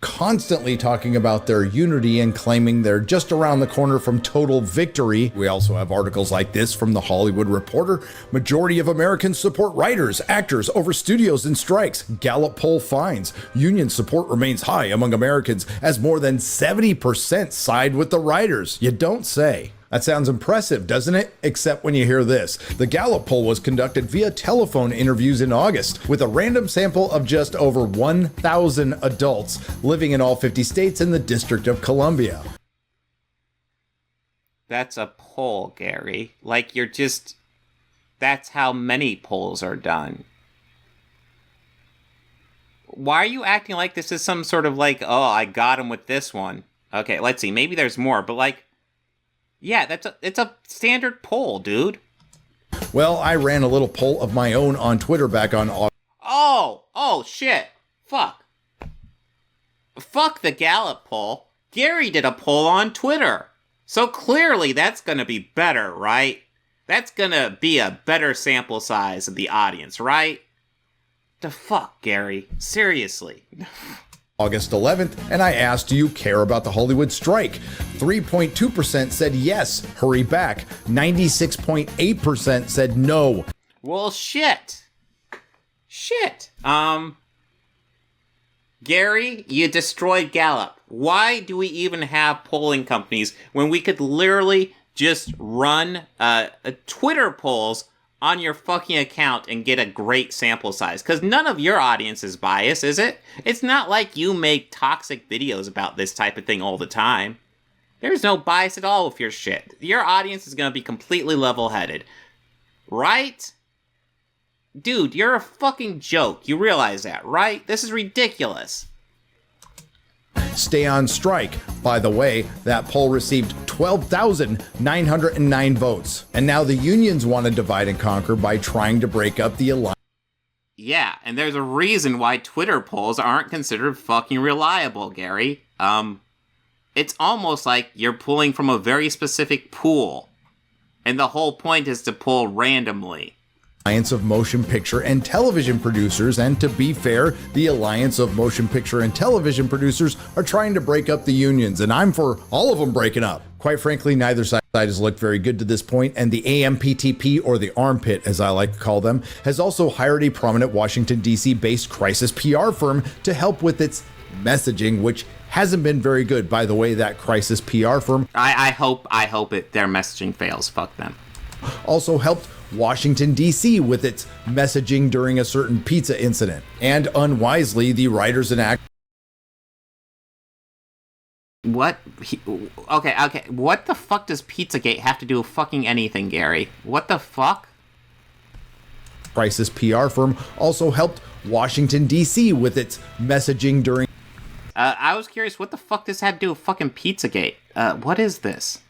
Constantly talking about their unity and claiming they're just around the corner from total victory. We also have articles like this from The Hollywood Reporter. Majority of Americans support writers, actors over studios and strikes. Gallup poll finds union support remains high among Americans as more than 70% side with the writers. You don't say. That sounds impressive, doesn't it? Except when you hear this. The Gallup poll was conducted via telephone interviews in August with a random sample of just over 1,000 adults living in all 50 states and the District of Columbia.
That's a poll, Gary. Like, that's how many polls are done. Why are you acting like this is some sort of like, oh, I got him with this one? Okay, let's see. Maybe there's more, but like, yeah, it's a standard poll, dude.
Well, I ran a little poll of my own on Twitter back on August.
Oh, shit. Fuck the Gallup poll. Gary did a poll on Twitter. So clearly that's going to be better, right? That's going to be a better sample size of the audience, right? The fuck, Gary? Seriously.
August 11th, and I asked, do you care about the Hollywood strike? 3.2% said yes, hurry back. 96.8% said no.
Well, shit. Gary, you destroyed Gallup. Why do we even have polling companies when we could literally just run Twitter polls on your fucking account and get a great sample size? Because none of your audience is biased, is it? It's not like you make toxic videos about this type of thing all the time. There's no bias at all with your shit. Your audience is going to be completely level-headed. Right? Dude, you're a fucking joke. You realize that, right? This is ridiculous.
Stay on strike. By the way, that poll received 12,909 votes. And now the unions want to divide and conquer by trying to break up the alliance.
Yeah, and there's a reason why Twitter polls aren't considered fucking reliable, Gary. It's almost like you're pulling from a very specific pool. And the whole point is to pull randomly.
Alliance of Motion Picture and Television Producers, and to be fair, the Alliance of Motion Picture and Television Producers are trying to break up the unions, and I'm for all of them breaking up. Quite frankly, neither side has looked very good to this point, and the AMPTP, or the Armpit as I like to call them, has also hired a prominent Washington, D.C. based crisis PR firm to help with its messaging, which hasn't been very good. By the way, that crisis PR firm,
I hope their messaging fails. Fuck them.
Also helped Washington, D.C. with its messaging during a certain pizza incident. And unwisely, the writers and actors.
What? Okay. What the fuck does Pizzagate have to do with fucking anything, Gary? What the fuck?
Crisis PR firm also helped Washington, D.C. with its messaging during.
I was curious, what the fuck this had to do with fucking Pizzagate? What is this?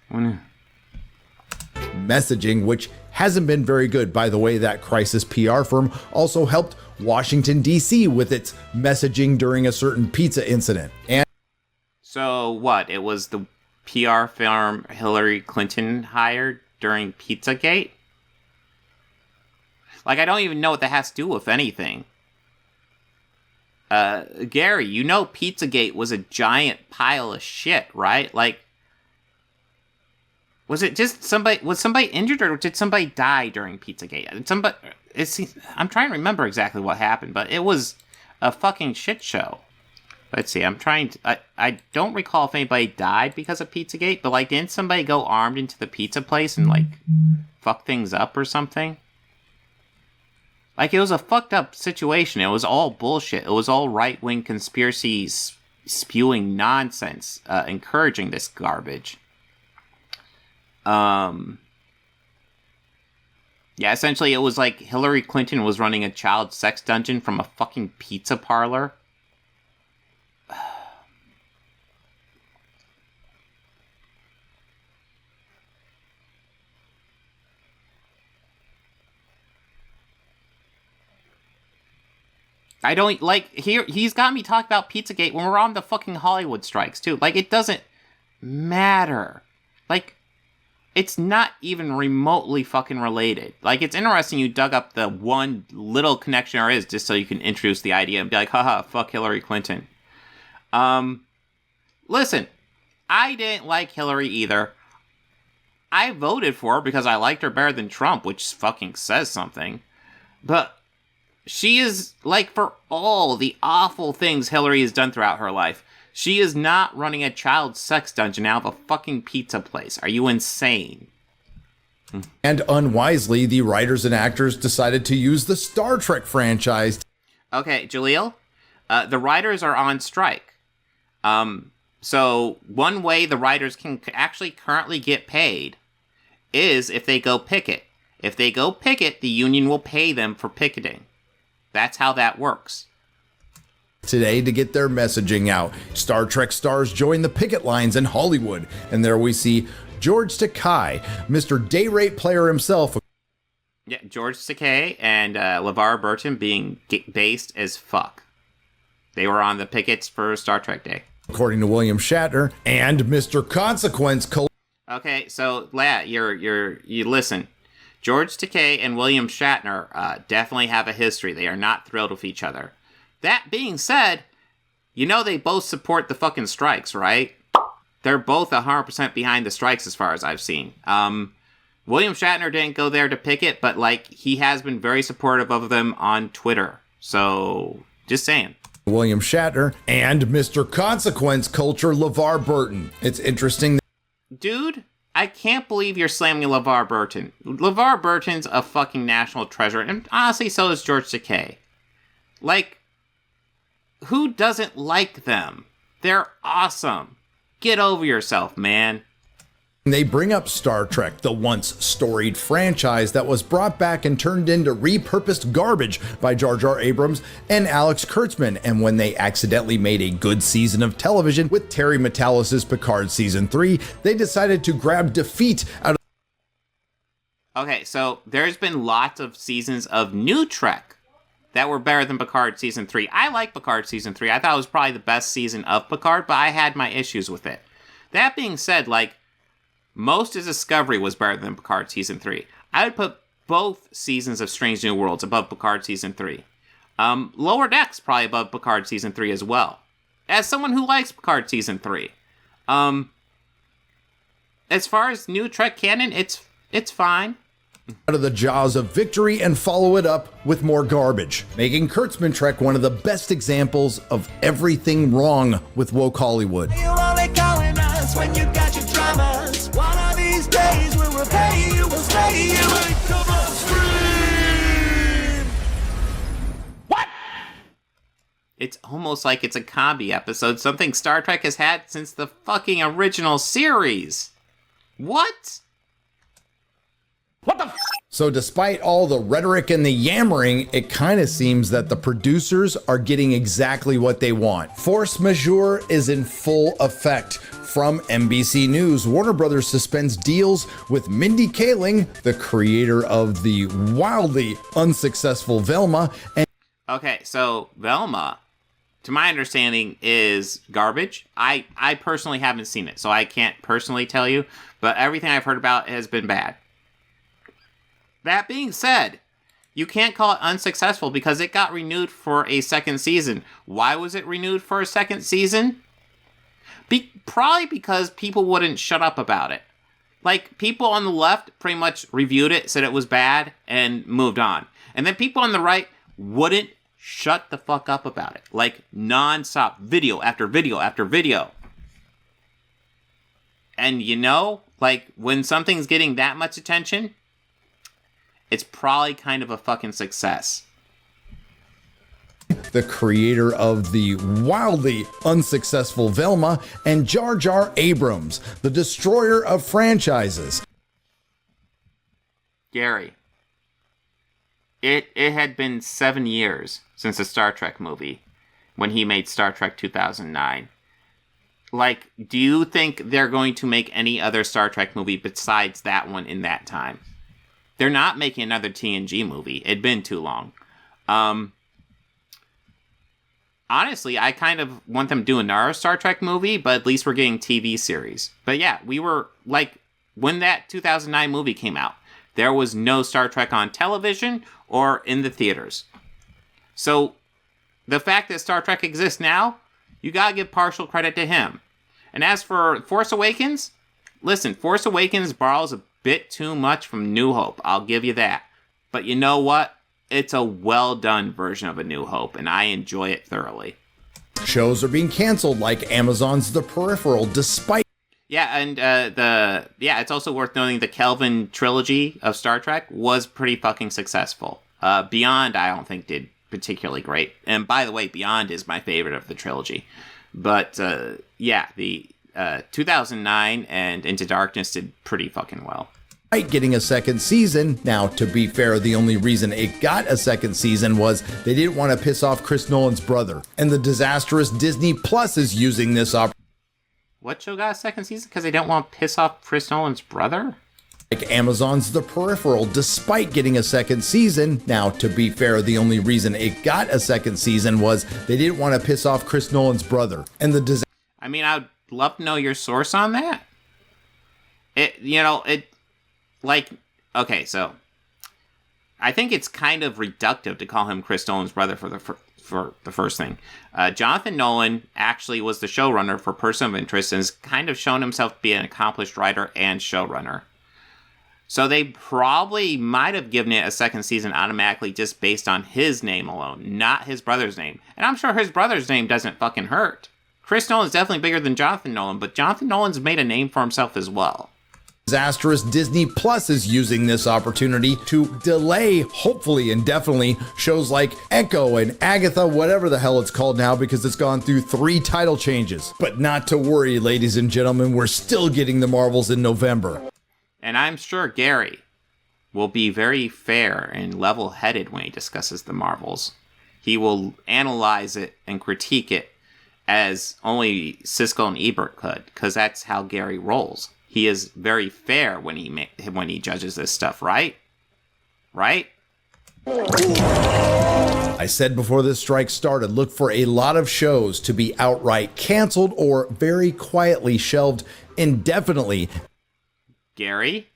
Messaging, which hasn't been very good. By the way, that crisis PR firm also helped Washington, D.C. with its messaging during a certain pizza incident. And
so what? It was the PR firm Hillary Clinton hired during Pizzagate? Like, I don't even know what that has to do with anything. Gary, you know Pizzagate was a giant pile of shit, right? Like, was somebody injured, or did somebody die during Pizzagate? I'm trying to remember exactly what happened, but it was a fucking shit show. Let's see, I don't recall if anybody died because of Pizzagate, but like, didn't somebody go armed into the pizza place and like fuck things up or something? Like, it was a fucked up situation. It was all bullshit. It was all right-wing conspiracies spewing nonsense, encouraging this garbage. Yeah, essentially it was like Hillary Clinton was running a child sex dungeon from a fucking pizza parlor. I don't like he's got me talking about Pizzagate when we're on the fucking Hollywood strikes too. Like, it doesn't matter. Like, it's not even remotely fucking related. Like, it's interesting you dug up the one little connection there is just so you can introduce the idea and be like, haha, fuck Hillary Clinton. Listen, I didn't like Hillary either. I voted for her because I liked her better than Trump, which fucking says something. But she is, like, for all the awful things Hillary has done throughout her life, she is not running a child sex dungeon out of a fucking pizza place. Are you insane?
And unwisely, the writers and actors decided to use the Star Trek franchise.
Okay, Jaleel, the writers are on strike. So one way the writers can actually currently get paid is if they go picket. If they go picket, the union will pay them for picketing. That's how that works.
Today to get their messaging out. Star Trek stars join the picket lines in Hollywood. And there we see George Takei, Mr. Day Rate Player himself.
Yeah, George Takei and LeVar Burton being based as fuck. They were on the pickets for Star Trek Day.
According to William Shatner and Mr. Consequence.
Okay, so you listen. George Takei and William Shatner definitely have a history. They are not thrilled with each other. That being said, you know they both support the fucking strikes, right? They're both 100% behind the strikes as far as I've seen. William Shatner didn't go there to picket, but, like, he has been very supportive of them on Twitter. So, just saying.
William Shatner and Mr. Consequence Culture, LeVar Burton. It's interesting.
Dude, I can't believe you're slamming LeVar Burton. LeVar Burton's a fucking national treasure, and honestly, so is George Takei. Like, who doesn't like them? They're awesome. Get over yourself, man.
They bring up Star Trek, the once storied franchise that was brought back and turned into repurposed garbage by Jar Jar Abrams and Alex Kurtzman, and when they accidentally made a good season of television with Terry Metalis' Picard Season 3, they decided to grab defeat out of...
Okay, so there's been lots of seasons of new Trek that were better than Picard Season 3. I like Picard Season 3. I thought it was probably the best season of Picard, but I had my issues with it. That being said, like, most of Discovery was better than Picard Season 3. I would put both seasons of Strange New Worlds above Picard Season 3. Lower Decks probably above Picard Season 3 as well. As someone who likes Picard Season 3. As far as new Trek canon, it's fine.
Out of the jaws of victory and follow it up with more garbage, making Kurtzman Trek one of the best examples of everything wrong with woke Hollywood.
You only calling us when you got your dramas. One of these days we'll repay you, we'll slay you, and come on, scream!
What? It's almost like it's a comedy episode, something Star Trek has had since the fucking original series. What? What the f?
So despite all the rhetoric and the yammering, it kind of seems that the producers are getting exactly what they want. Force majeure is in full effect. From NBC News, Warner Brothers suspends deals with Mindy Kaling, the creator of the wildly unsuccessful Velma. And
okay, so Velma, to my understanding, is garbage. I personally haven't seen it, so I can't personally tell you, but everything I've heard about has been bad. That being said, you can't call it unsuccessful because it got renewed for a second season. Why was it renewed for a second season? Probably because people wouldn't shut up about it. Like, people on the left pretty much reviewed it, said it was bad, and moved on. And then people on the right wouldn't shut the fuck up about it. Like, non-stop, video after video after video. And you know, like, when something's getting that much attention, it's probably kind of a fucking success.
The creator of the wildly unsuccessful Velma, and Jar Jar Abrams, the destroyer of franchises.
Gary, it had been 7 years since a Star Trek movie when he made Star Trek 2009. Like, do you think they're going to make any other Star Trek movie besides that one in that time? They're not making another TNG movie. It'd been too long. honestly, I kind of want them to do another Star Trek movie, but at least we're getting TV series. But yeah, we were like, when that 2009 movie came out, there was no Star Trek on television or in the theaters. So the fact that Star Trek exists now, you gotta give partial credit to him. And as for Force Awakens, listen, Force Awakens borrows a bit too much from New Hope, I'll give you that. But you know what? It's a well-done version of A New Hope, and I enjoy it thoroughly.
Shows are being canceled, like Amazon's The Peripheral, despite...
Yeah, and it's also worth noting the Kelvin trilogy of Star Trek was pretty fucking successful. Beyond, I don't think, did particularly great. And by the way, Beyond is my favorite of the trilogy. But, the 2009 and Into Darkness did pretty fucking well.
Getting a second season. Now, to be fair, the only reason it got a second season was they didn't want to piss off Chris Nolan's brother. And the disastrous Disney Plus is using this opportunity.
What show got a second season? Because they don't want to piss off Chris Nolan's brother?
Like Amazon's The Peripheral, despite getting a second season. Now, to be fair, the only reason it got a second season was they didn't want to piss off Chris Nolan's brother. And the
I mean, I'd love to know your source on that. Okay, so I think it's kind of reductive to call him Chris Nolan's brother for the first thing. Jonathan Nolan actually was the showrunner for Person of Interest and has kind of shown himself to be an accomplished writer and showrunner. So they probably might have given it a second season automatically just based on his name alone, not his brother's name. And I'm sure his brother's name doesn't fucking hurt. Chris Nolan's definitely bigger than Jonathan Nolan, but Jonathan Nolan's made a name for himself as well.
Disastrous Disney Plus is using this opportunity to delay, hopefully indefinitely, shows like Echo and Agatha, whatever the hell it's called now, because it's gone through 3 title changes. But not to worry, ladies and gentlemen, we're still getting the Marvels in November.
And I'm sure Gary will be very fair and level-headed when he discusses the Marvels. He will analyze it and critique it as only Siskel and Ebert could, because that's how Gary rolls. He is very fair when he judges this stuff, right? Right?
I said before this strike started, look for a lot of shows to be outright canceled or very quietly shelved indefinitely.
Gary,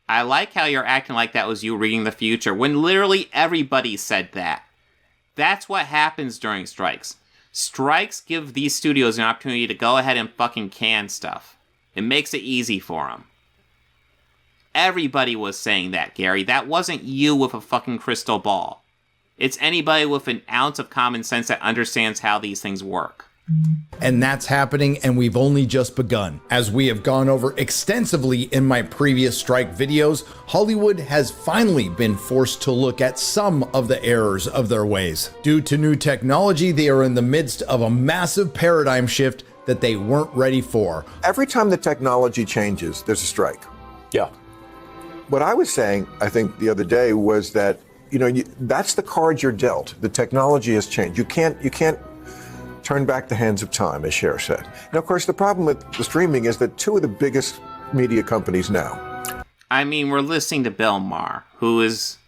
I like how you're acting like that was you reading the future when literally everybody said that. That's what happens during strikes. Strikes give these studios an opportunity to go ahead and fucking can stuff. It makes it easy for them. Everybody was saying that, Gary. That wasn't you with a fucking crystal ball. It's anybody with an ounce of common sense that understands how these things work.
And that's happening, and we've only just begun. As we have gone over extensively in my previous strike videos, Hollywood has finally been forced to look at some of the errors of their ways. Due to new technology, they are in the midst of a massive paradigm shift that they weren't ready for.
Every time the technology changes, there's a strike.
Yeah.
What I was saying, I think the other day, was that, that's the card you're dealt. The technology has changed. You can't turn back the hands of time, as Cher said. Now, of course, the problem with the streaming is that 2 of the biggest media companies now.
I mean, we're listening to Bill Maher, who is...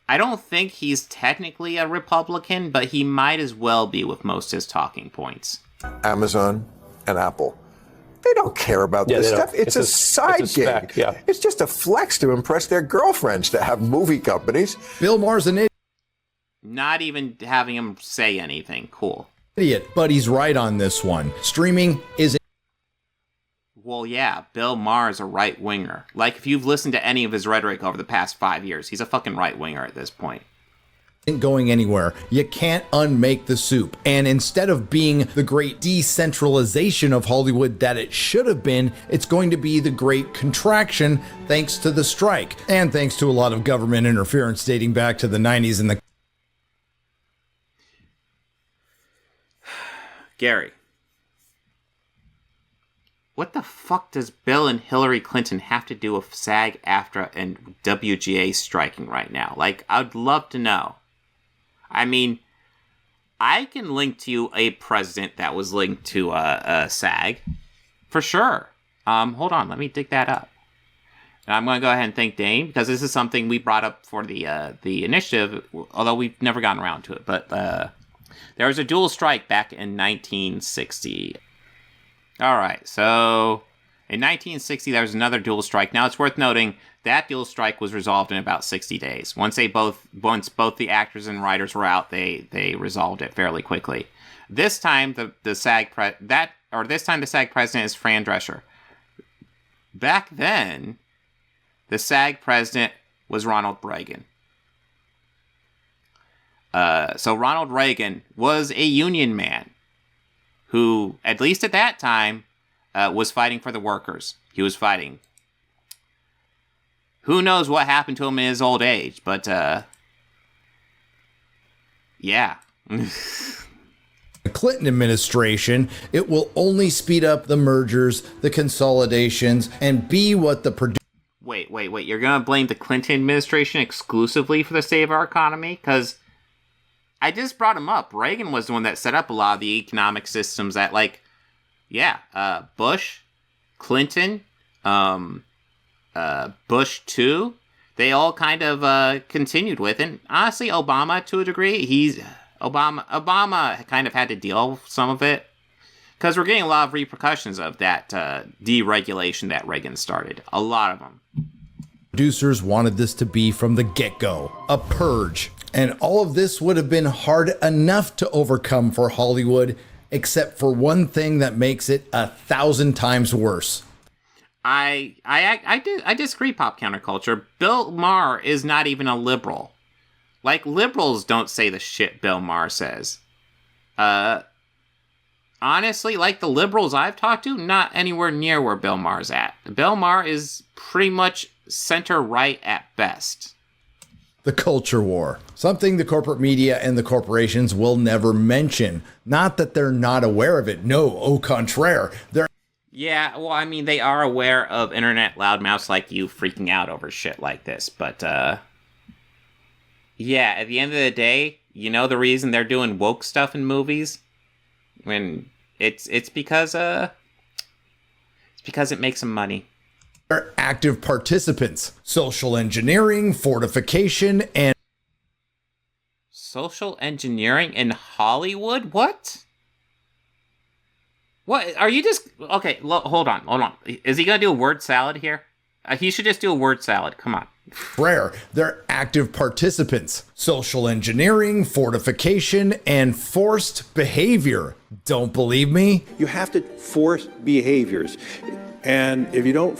I don't think he's technically a Republican, but he might as well be with most of his talking points.
Amazon and Apple. They don't care about this stuff. It's a side gig.
Yeah.
It's just a flex to impress their girlfriends to have movie companies.
Bill Maher's an idiot.
Not even having him say anything. Cool.
But he's right on this one. Streaming is...
Well, yeah, Bill Maher is a right-winger. Like, if you've listened to any of his rhetoric over the past 5 years, he's a fucking right-winger at this point.
Going anywhere. You can't unmake the soup. And instead of being the great decentralization of Hollywood that it should have been, it's going to be the great contraction thanks to the strike. And thanks to a lot of government interference dating back to the 90s and the...
Gary. What the fuck does Bill and Hillary Clinton have to do with SAG-AFTRA and WGA striking right now? Like, I'd love to know. I mean, I can link to you a president that was linked to SAG, for sure. Hold on, let me dig that up. And I'm going to go ahead and thank Dane, because this is something we brought up for the initiative, although we've never gotten around to it. But There was a dual strike back in 1960. All right, so in 1960, there was another dual strike. Now, it's worth noting that dual strike was resolved in about 60 days. Once both the actors and writers were out, they resolved it fairly quickly. This time, the SAG president is Fran Drescher. Back then, the SAG president was Ronald Reagan. So Ronald Reagan was a union man who, at least at that time, was fighting for the workers. He was fighting. Who knows what happened to him in his old age, but, yeah.
The Clinton administration, it will only speed up the mergers, the consolidations, and be what the
Wait. You're going to blame the Clinton administration exclusively for the state of our economy? Because I just brought him up. Reagan was the one that set up a lot of the economic systems that, Bush, Clinton, Bush 2, they all kind of continued with. And honestly, Obama, to a degree, Obama kind of had to deal with some of it. Because we're getting a lot of repercussions of that deregulation that Reagan started. A lot of them.
Producers wanted this to be from the get-go, a purge. And all of this would have been hard enough to overcome for Hollywood, except for one thing that makes it 1,000 times worse.
I disagree, pop counterculture. Bill Maher is not even a liberal. Like, liberals don't say the shit Bill Maher says. Honestly, like the liberals I've talked to, not anywhere near where Bill Maher's at. Bill Maher is pretty much center-right at best.
The culture war. Something the corporate media and the corporations will never mention. Not that they're not aware of it. No, au contraire.
Yeah, well, I mean, they are aware of internet loudmouths like you freaking out over shit like this. But, yeah, at the end of the day, you know the reason they're doing woke stuff in movies? When it's because it makes them money.
They're active participants. Social engineering, fortification, and
social engineering in Hollywood? What? What are you just okay? Hold on. Is he gonna do a word salad here? He should just do a word salad. Come on.
Rare. They're active participants. Social engineering, fortification, and forced behavior. Don't believe me?
You have to force behaviors. And if you don't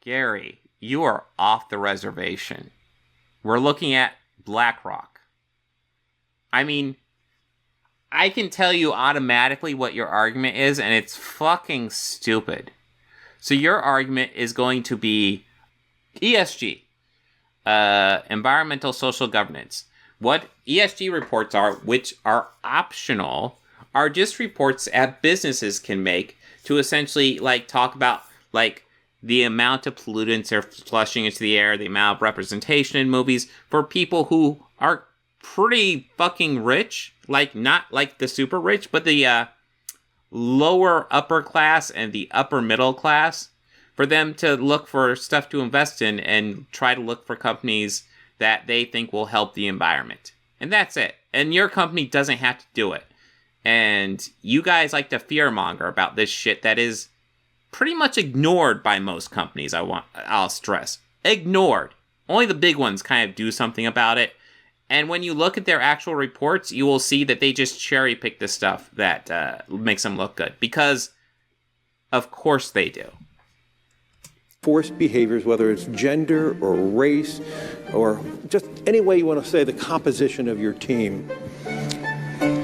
Gary, you are off the reservation. We're looking at BlackRock. I mean, I can tell you automatically what your argument is, and it's fucking stupid. So your argument is going to be ESG, environmental social governance. What ESG reports are, which are optional, are just reports that businesses can make to essentially talk about the amount of pollutants they're flushing into the air, the amount of representation in movies for people who are pretty fucking rich, not like the super rich, but the lower upper class and the upper middle class, for them to look for stuff to invest in and try to look for companies that they think will help the environment. And that's it. And your company doesn't have to do it. And you guys like to fearmonger about this shit that is pretty much ignored by most companies, I'll stress. Ignored. Only the big ones kind of do something about it. And when you look at their actual reports, you will see that they just cherry pick the stuff that makes them look good. Because, of course they do.
forced behaviors, whether it's gender or race or just any way you want to say the composition of your team,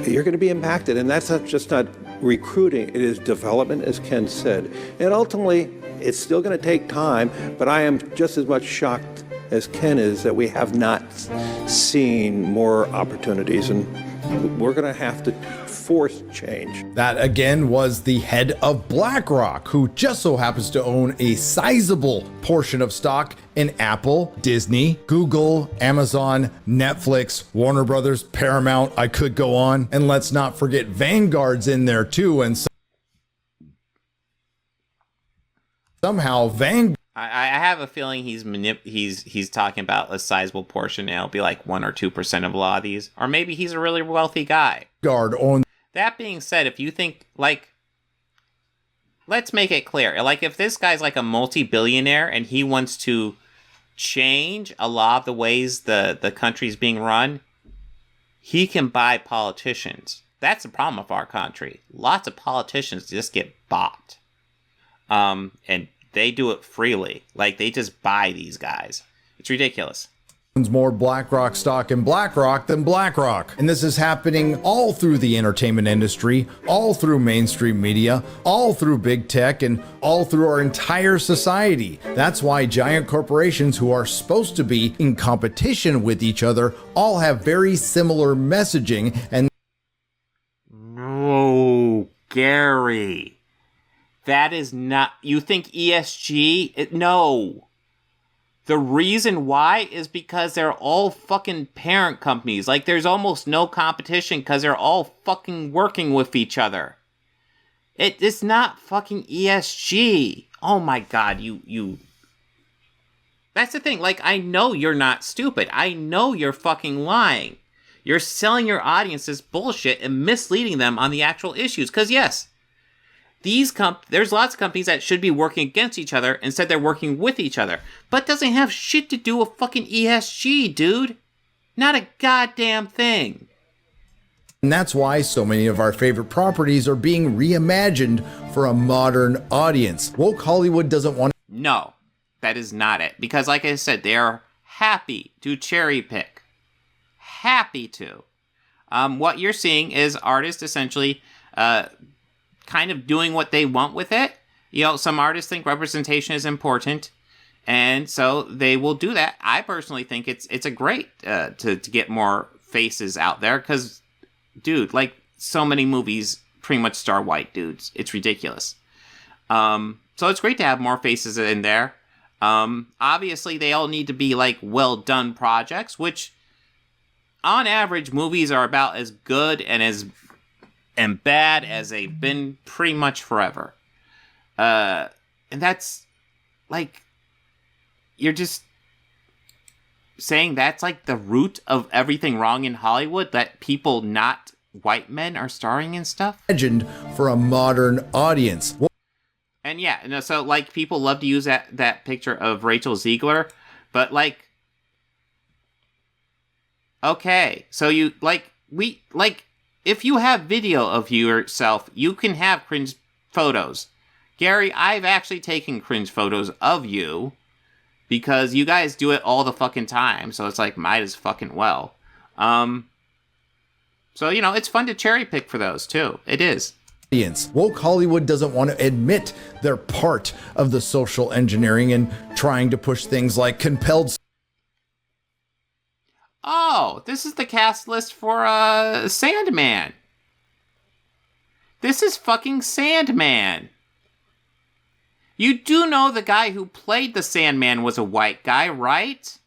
you're going to be impacted. And that's not recruiting, it is development, as Ken said. And ultimately, it's still going to take time, but I am just as much shocked as Ken is that we have not seen more opportunities, and we're going to have to force change.
That again was the head of BlackRock, who just so happens to own a sizable portion of stock in Apple, Disney, Google, Amazon, Netflix, Warner Brothers, Paramount. I could go on. And let's not forget Vanguard's in there too. And somehow
I have a feeling he's talking about a sizable portion. And it'll be like 1 or 2% of a lot of these, or maybe he's a really wealthy guy.
Guard on.
That being said, if you think like, let's make it clear, like if this guy's like a multi-billionaire and he wants to change a lot of the ways the country's being run, he can buy politicians. That's the problem with our country. Lots of politicians just get bought. And they do it freely. Like, they just buy these guys. It's ridiculous.
More BlackRock stock in BlackRock than BlackRock. And this is happening all through the entertainment industry, all through mainstream media, all through big tech, and all through our entire society. That's why giant corporations who are supposed to be in competition with each other all have very similar messaging. And
no, Gary. That is not... You think ESG? No. The reason why is because they're all fucking parent companies. Like, there's almost no competition because they're all fucking working with each other. It's not fucking ESG. Oh my god, you... That's the thing. Like, I know you're not stupid. I know you're fucking lying. You're selling your audience this bullshit and misleading them on the actual issues. Because, yes... There's lots of companies that should be working against each other. Instead, they're working with each other. But it doesn't have shit to do with fucking ESG, dude. Not a goddamn thing.
And that's why so many of our favorite properties are being reimagined for a modern audience. Woke Hollywood doesn't want...
No, that is not it. Because like I said, they are happy to cherry pick. Happy to. What you're seeing is artists essentially... kind of doing what they want with it. You know, some artists think representation is important, and so they will do that. I personally think it's a great to get more faces out there, because, dude, like, so many movies pretty much star white dudes. It's ridiculous. So it's great to have more faces in there. Obviously, they all need to be, like, well-done projects, which, on average, movies are about as good and bad as they've been pretty much forever. And that's, like, you're just saying that's, like, the root of everything wrong in Hollywood, that people, not white men, are starring in stuff?
Legend for a modern audience.
And yeah, so, like, people love to use that picture of Rachel Ziegler, but, like, okay, so you, like, if you have video of yourself, you can have cringe photos. Gary, I've actually taken cringe photos of you because you guys do it all the fucking time. So it's like, might as fucking well. So, you know, it's fun to cherry pick for those too. It is.
Woke Hollywood doesn't want to admit they're part of the social engineering and trying to push things like compelled...
Oh, this is the cast list for Sandman. This is fucking Sandman. You do know the guy who played the Sandman was a white guy, right?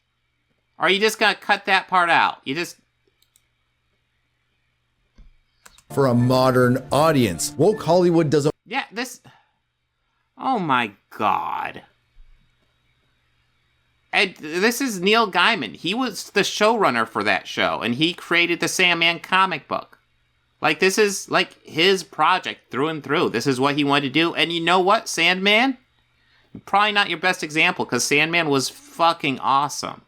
Or are you just gonna cut that part out? You just...
For a modern audience. Woke Hollywood doesn't...
Yeah, this... Oh my god. And this is Neil Gaiman. He was the showrunner for that show, and he created the Sandman comic book. Like, this is, like, his project through and through. This is what he wanted to do. And you know what, Sandman? Probably not your best example, because Sandman was fucking awesome.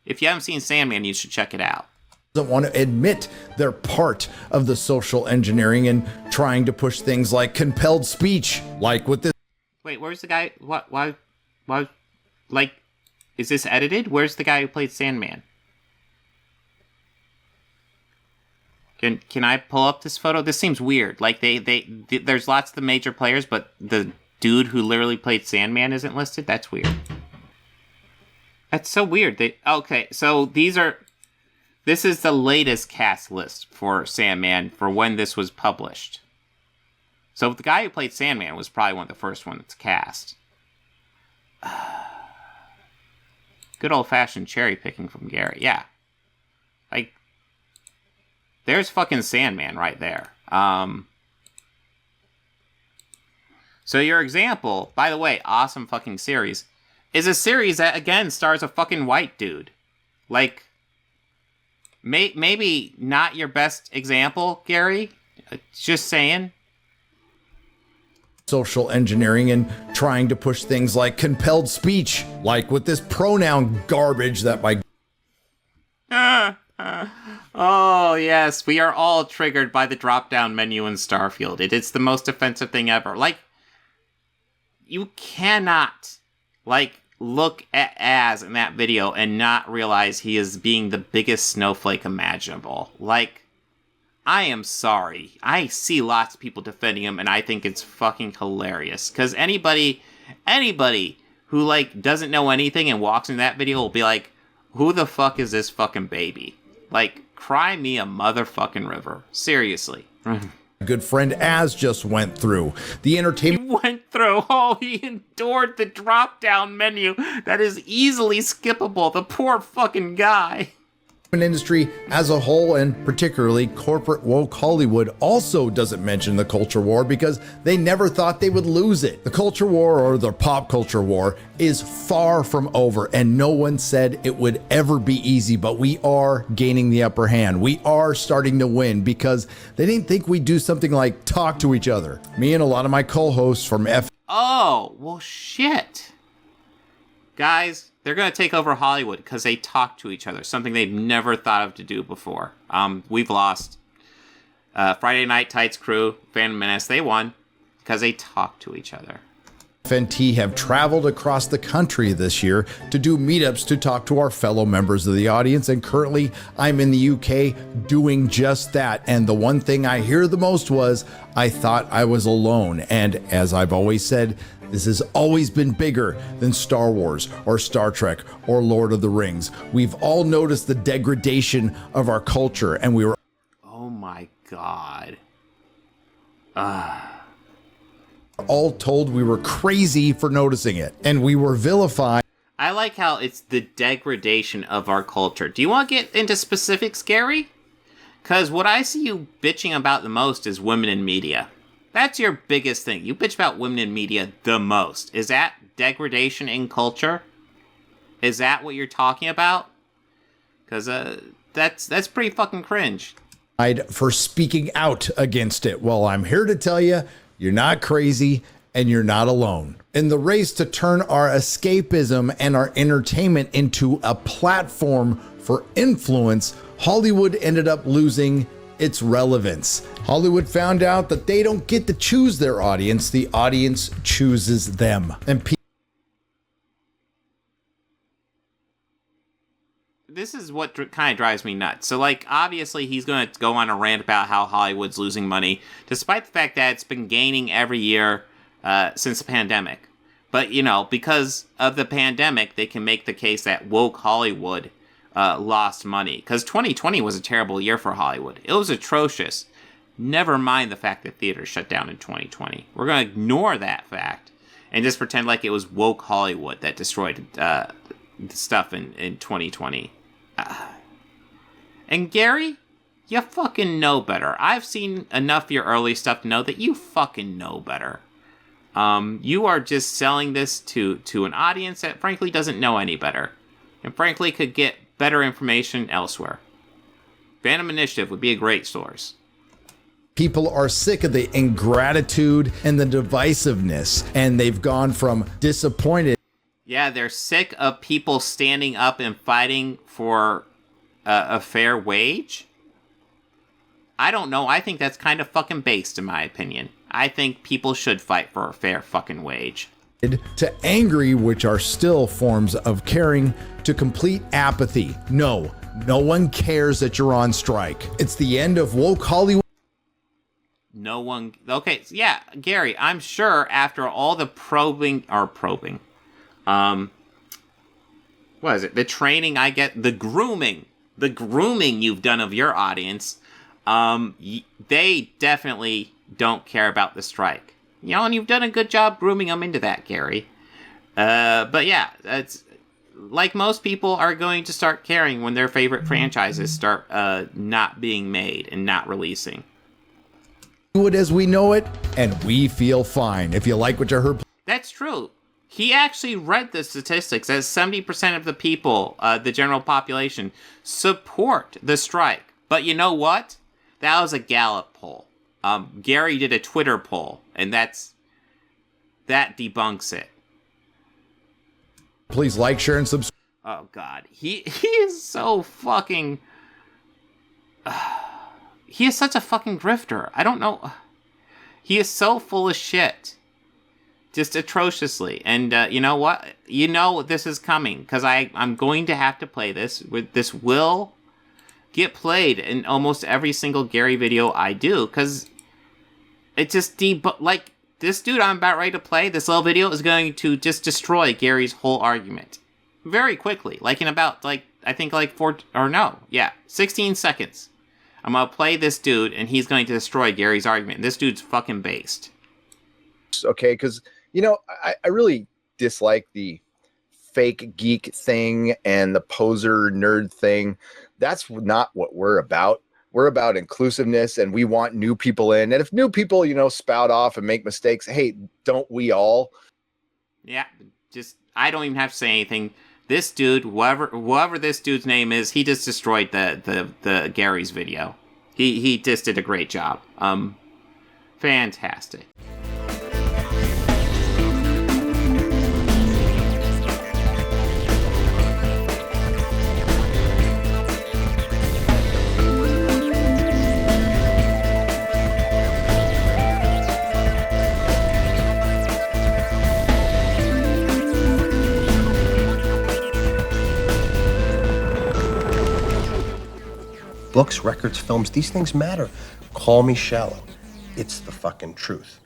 If you haven't seen Sandman, you should check it out.
Doesn't want to admit they're part of the social engineering and trying to push things like compelled speech, like with this...
Wait, where's the guy? Why, like... Is this edited? Where's the guy who played Sandman? Can I pull up this photo? This seems weird. Like, there's lots of the major players, but the dude who literally played Sandman isn't listed? That's weird. That's so weird. Okay, so this is the latest cast list for Sandman for when this was published. So the guy who played Sandman was probably one of the first ones cast. Good old-fashioned cherry-picking from Gary. Yeah. Like, there's fucking Sandman right there. So your example, by the way, awesome fucking series, is a series that, again, stars a fucking white dude. Like, maybe not your best example, Gary. Just saying.
Social engineering and trying to push things like compelled speech, like with this pronoun garbage that my...
Oh, yes, we are all triggered by the drop-down menu in Starfield. It's the most offensive thing ever. Like, you cannot, like, look at Az in that video and not realize he is being the biggest snowflake imaginable. Like, I am sorry. I see lots of people defending him, and I think it's fucking hilarious. Because anybody who, like, doesn't know anything and walks in that video will be like, who the fuck is this fucking baby? Like, cry me a motherfucking river. Seriously.
Good friend Az just went through. The entertainment...
He endured the drop-down menu that is easily skippable. The poor fucking guy.
Industry as a whole, and particularly corporate woke Hollywood, also doesn't mention the culture war because they never thought they would lose it. The culture war, or the pop culture war, is far from over, and no one said it would ever be easy, but we are gaining the upper hand. We are starting to win because they didn't think we'd do something like talk to each other. Me and a lot of my co-hosts from
Oh, well, shit. Guys, they're going to take over Hollywood because they talk to each other, something they've never thought of to do before. We've lost. Friday Night Tights crew, Phantom Menace, they won because they talk to each other.
FNT have traveled across the country this year to do meetups to talk to our fellow members of the audience, and currently I'm in the UK doing just that. And the one thing I hear the most was, I thought I was alone. And as I've always said, this has always been bigger than Star Wars or Star Trek or Lord of the Rings. We've all noticed the degradation of our culture, and we were...
Oh my God.
all told we were crazy for noticing it, and we were vilified.
I like how it's the degradation of our culture. Do you want to get into specifics, Gary? Because what I see you bitching about the most is women in media. That's your biggest thing. You bitch about women in media the most. Is that degradation in culture? Is that what you're talking about? Because that's pretty fucking cringe.
For speaking out against it. Well, I'm here to tell you, you're not crazy and you're not alone. In the race to turn our escapism and our entertainment into a platform for influence, Hollywood ended up losing its relevance. Hollywood found out that they don't get to choose their audience. The audience chooses them. And
this is what kind of drives me nuts. So, like, obviously he's going to go on a rant about how Hollywood's losing money, despite the fact that it's been gaining every year since the pandemic. But, you know, because of the pandemic, they can make the case that woke Hollywood lost money. Because 2020 was a terrible year for Hollywood. It was atrocious. Never mind the fact that theaters shut down in 2020. We're going to ignore that fact and just pretend like it was woke Hollywood that destroyed stuff in 2020. And Gary, you fucking know better. I've seen enough of your early stuff to know that you fucking know better. You are just selling this to an audience that frankly doesn't know any better. And frankly could get better information elsewhere. Fandom Initiative would be a great source.
People are sick of the ingratitude and the divisiveness, and they've gone from disappointed.
Yeah, they're sick of people standing up and fighting for a fair wage. I don't know. I think that's kind of fucking based, in my opinion. I think people should fight for a fair fucking wage.
To angry, which are still forms of caring, to complete apathy. No one cares that you're on strike. It's the end of woke Hollywood.
No one... Okay, yeah, Gary, I'm sure after all the probing... what is it? The training I get... The grooming you've done of your audience, they definitely don't care about the strike. You know, and you've done a good job grooming them into that, Gary. But yeah, it's... Like most people are going to start caring when their favorite franchises start not being made and not releasing.
Do it as we know it, and we feel fine. If you like what you heard,
That's true. He actually read the statistics that 70% of the people, the general population, support the strike. But you know what? That was a Gallup poll. Gary did a Twitter poll, and that debunks it.
Please like, share, and subscribe.
Oh, God. He is so fucking... he is such a fucking grifter. I don't know. He is so full of shit. Just atrociously. And you know what? You know this is coming, because I'm going to have to play this. This will get played in almost every single Gary video I do, because it just like, this dude I'm about ready to play, this little video is going to just destroy Gary's whole argument. Very quickly. Like in about, I think 16 seconds. I'm going to play this dude, and he's going to destroy Gary's argument. This dude's fucking based.
Okay, because, I really dislike the fake geek thing and the poser nerd thing. That's not what we're about. We're about inclusiveness, and we want new people in. And if new people, spout off and make mistakes, hey, don't we all?
Yeah, I don't even have to say anything. This dude, whoever this dude's name is, he just destroyed the Gary's video. He just did a great job. Fantastic.
Books, records, films, these things matter. Call me shallow. It's the fucking truth.